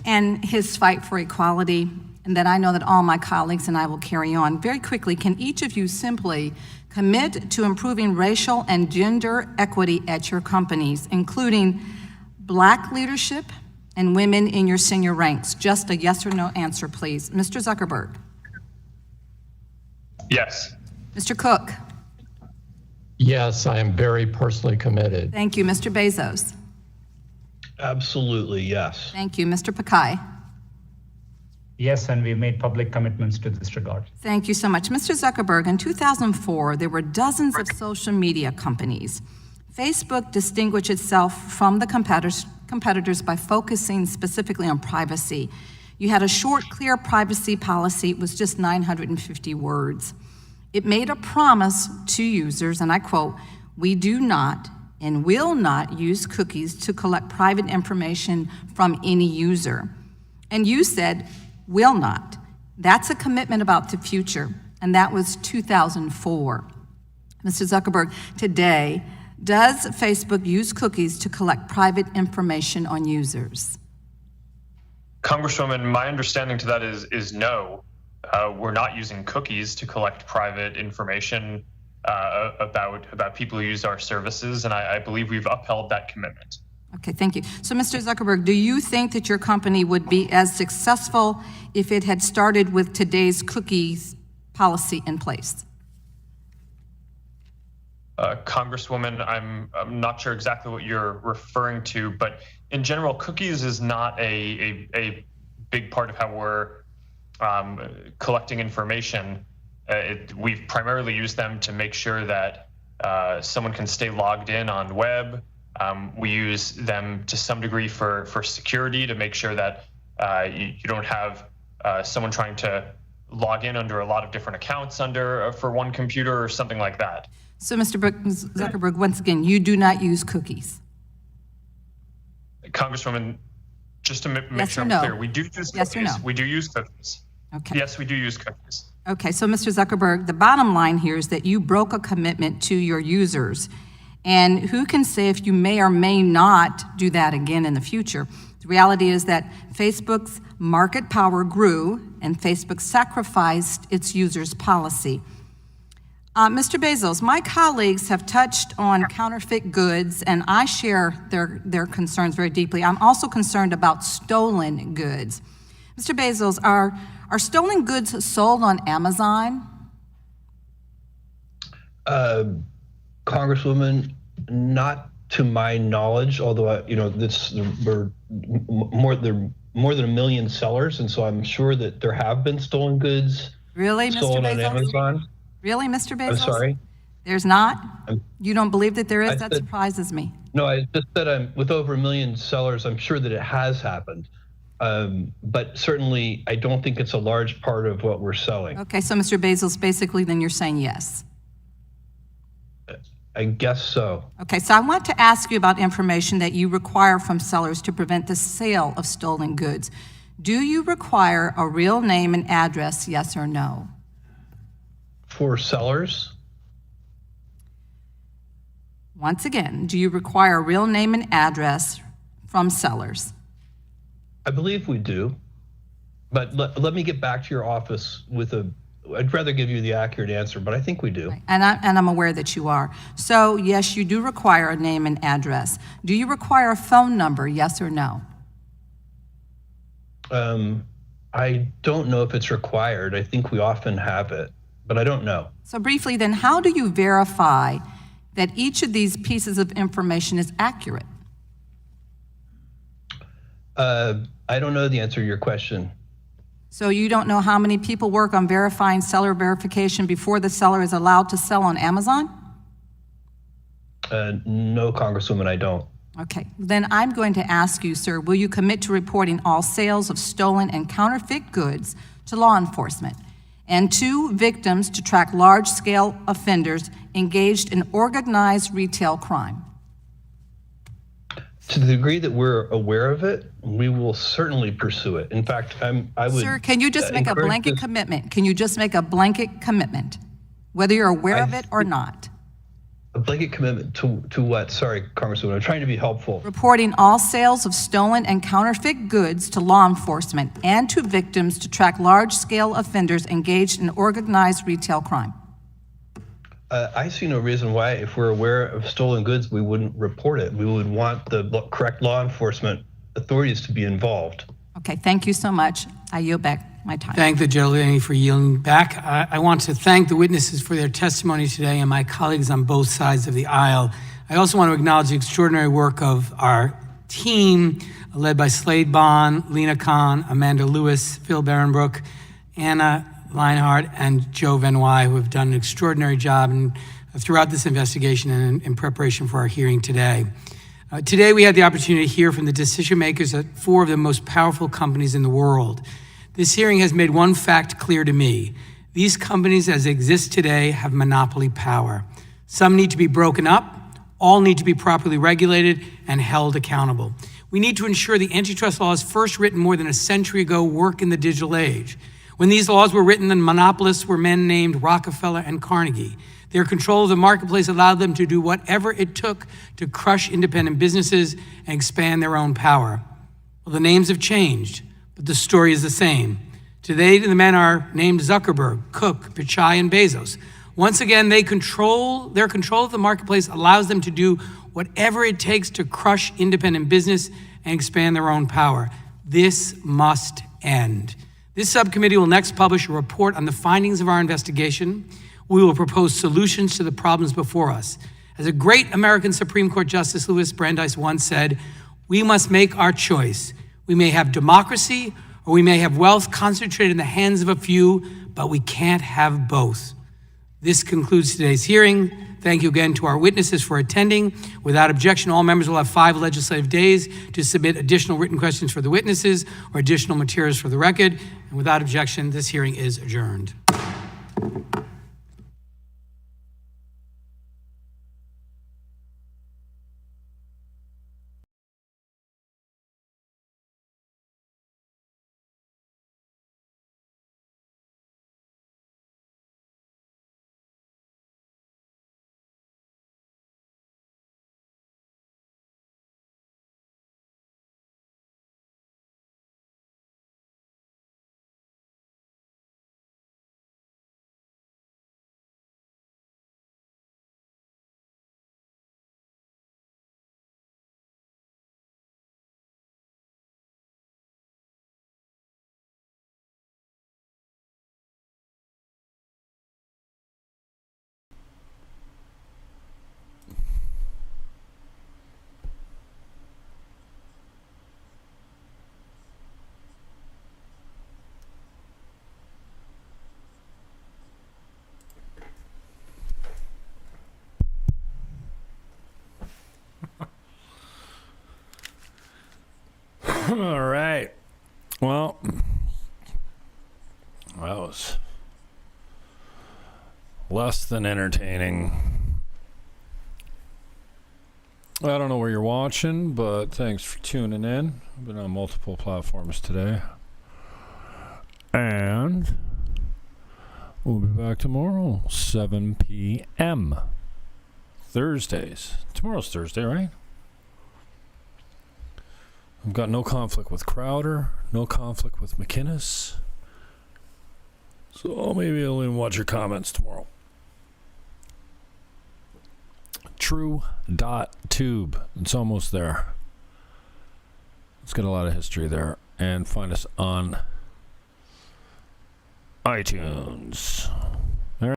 H: and his fight for equality, and that I know that all my colleagues and I will carry on. Very quickly, can each of you simply commit to improving racial and gender equity at your companies, including Black leadership and women in your senior ranks? Just a yes or no answer, please. Mr. Zuckerberg.
B: Yes.
H: Mr. Cook.
I: Yes, I am very personally committed.
H: Thank you. Mr. Bezos.
G: Absolutely, yes.
H: Thank you. Mr. Pakai.
E: Yes, and we've made public commitments to this regard.
H: Thank you so much. Mr. Zuckerberg, in 2004, there were dozens of social media companies. Facebook distinguished itself from the competitors by focusing specifically on privacy. You had a short, clear privacy policy. It was just 950 words. It made a promise to users, and I quote, "We do not and will not use cookies to collect private information from any user." And you said, "will not." That's a commitment about the future, and that was 2004. Mr. Zuckerberg, today, does Facebook use cookies to collect private information on users?
B: Congresswoman, my understanding to that is no. We're not using cookies to collect private information about people who use our services, and I believe we've upheld that commitment.
H: Okay, thank you. So, Mr. Zuckerberg, do you think that your company would be as successful if it had started with today's cookies policy in place?
B: Congresswoman, I'm not sure exactly what you're referring to, but in general, cookies is not a big part of how we're collecting information. We've primarily used them to make sure that someone can stay logged in on web. We use them to some degree for security, to make sure that you don't have someone trying to log in under a lot of different accounts for one computer or something like that.
H: So, Mr. Zuckerberg, once again, you do not use cookies.
B: Congresswoman, just to make sure I'm clear, we do use cookies.
H: Yes or no?
B: We do use cookies.
H: Okay.
B: Yes, we do use cookies.
H: Okay, so Mr. Zuckerberg, the bottom line here is that you broke a commitment to your users. And who can say if you may or may not do that again in the future? The reality is that Facebook's market power grew and Facebook sacrificed its users' policy. Mr. Bezos, my colleagues have touched on counterfeit goods, and I share their concerns very deeply. I'm also concerned about stolen goods. Mr. Bezos, are stolen goods sold on Amazon?
G: Congresswoman, not to my knowledge, although we're more than 1 million sellers, and so I'm sure that there have been stolen goods
H: Really, Mr.
G: sold
H: Bezos?
G: on Amazon.
H: Really, Mr. Bezos?
G: I'm sorry.
H: There's not? You don't believe that there is? That
G: said-
H: surprises me.
G: No, I just said with over 1 million sellers, I'm sure that it has happened. But certainly, I don't think it's a large part of what we're selling.
H: Okay, so Mr. Bezos, basically then you're saying yes.
G: I guess so.
H: Okay, so I want to ask you about information that you require from sellers to prevent the sale of stolen goods. Do you require a real name and address, yes or no?
G: For sellers?
H: Once again, do you require a real name and address from sellers?
G: I believe we do. But let me get back to your office I'd rather give you the accurate answer, but I think we do.
H: And I'm aware that you are. So yes, you do require a name and address. Do you require a phone number, yes or no?
G: I don't know if it's required. I think we often have it, but I don't know.
H: So briefly then, how do you verify that each of these pieces of information is accurate?
G: I don't know the answer to your question.
H: So you don't know how many people work on verifying seller verification before the seller is allowed to sell on Amazon?
G: No, Congresswoman, I don't.
H: Okay, then I'm going to ask you, sir, will you commit to reporting all sales of stolen and counterfeit goods to law enforcement and to victims to track large-scale offenders engaged in organized retail crime?
G: To the degree that we're aware of it, we will certainly pursue it. In fact, I would.
H: Sir, can you just make a blanket commitment? Can you just make a blanket commitment, whether you're aware of it or not?
G: A blanket commitment to what? Sorry, Congresswoman, I'm trying to be helpful.
H: Reporting all sales of stolen and counterfeit goods to law enforcement and to victims to track large-scale offenders engaged in organized retail crime.
G: I see no reason why, if we're aware of stolen goods, we wouldn't report it. We would want the correct law enforcement authorities to be involved.
H: Okay, thank you so much. I yield back my time.
C: Thank the gentlelady for yielding back. I want to thank the witnesses for their testimony today and my colleagues on both sides of the aisle. I also want to acknowledge the extraordinary work of our team, led by Slade Bond, Lena Kahn, Amanda Lewis, Phil Barenbrook, Anna Leinhardt, and Joe Venoy, who have done an extraordinary job throughout this investigation and in preparation for our hearing today. Today, we had the opportunity to hear from the decision makers at 4 of the most powerful companies in the world. This hearing has made one fact clear to me. These companies, as they exist today, have monopoly power. Some need to be broken up, all need to be properly regulated and held accountable. We need to ensure the antitrust laws first written more than a century ago work in the digital age. When these laws were written, the monopolists were men named Rockefeller and Carnegie. Their control of the marketplace allowed them to do whatever it took to crush independent businesses and expand their own power. Well, the names have changed, but the story is the same. Today, the men are named Zuckerberg, Cook, Pichai, and Bezos. Once again, their control of the marketplace allows them to do whatever it takes to crush independent business and expand their own power. This must end. This subcommittee will next publish a report on the findings of our investigation. We will propose solutions to the problems before us. As a great American Supreme Court Justice Louis Brandeis once said, we must make our choice. We may have democracy or we may have wealth concentrated in the hands of a few, but we can't have both. This concludes today's hearing. Thank you again to our witnesses for attending. Without objection, all members will have 5 legislative days to submit additional written questions for the witnesses or additional materials for the record. And without objection, this hearing is adjourned.
Q: All right. Well, that was less than entertaining. I don't know where you're watching, but thanks for tuning in. I've been on multiple platforms today. And we'll be back tomorrow, 7 p.m. Thursdays. Tomorrow's Thursday, right? I've got no conflict with Crowder, no conflict with McInnes. So maybe I'll even watch your comments tomorrow. Trew.Tube. It's almost there. It's got a lot of history there. And find us on iTunes.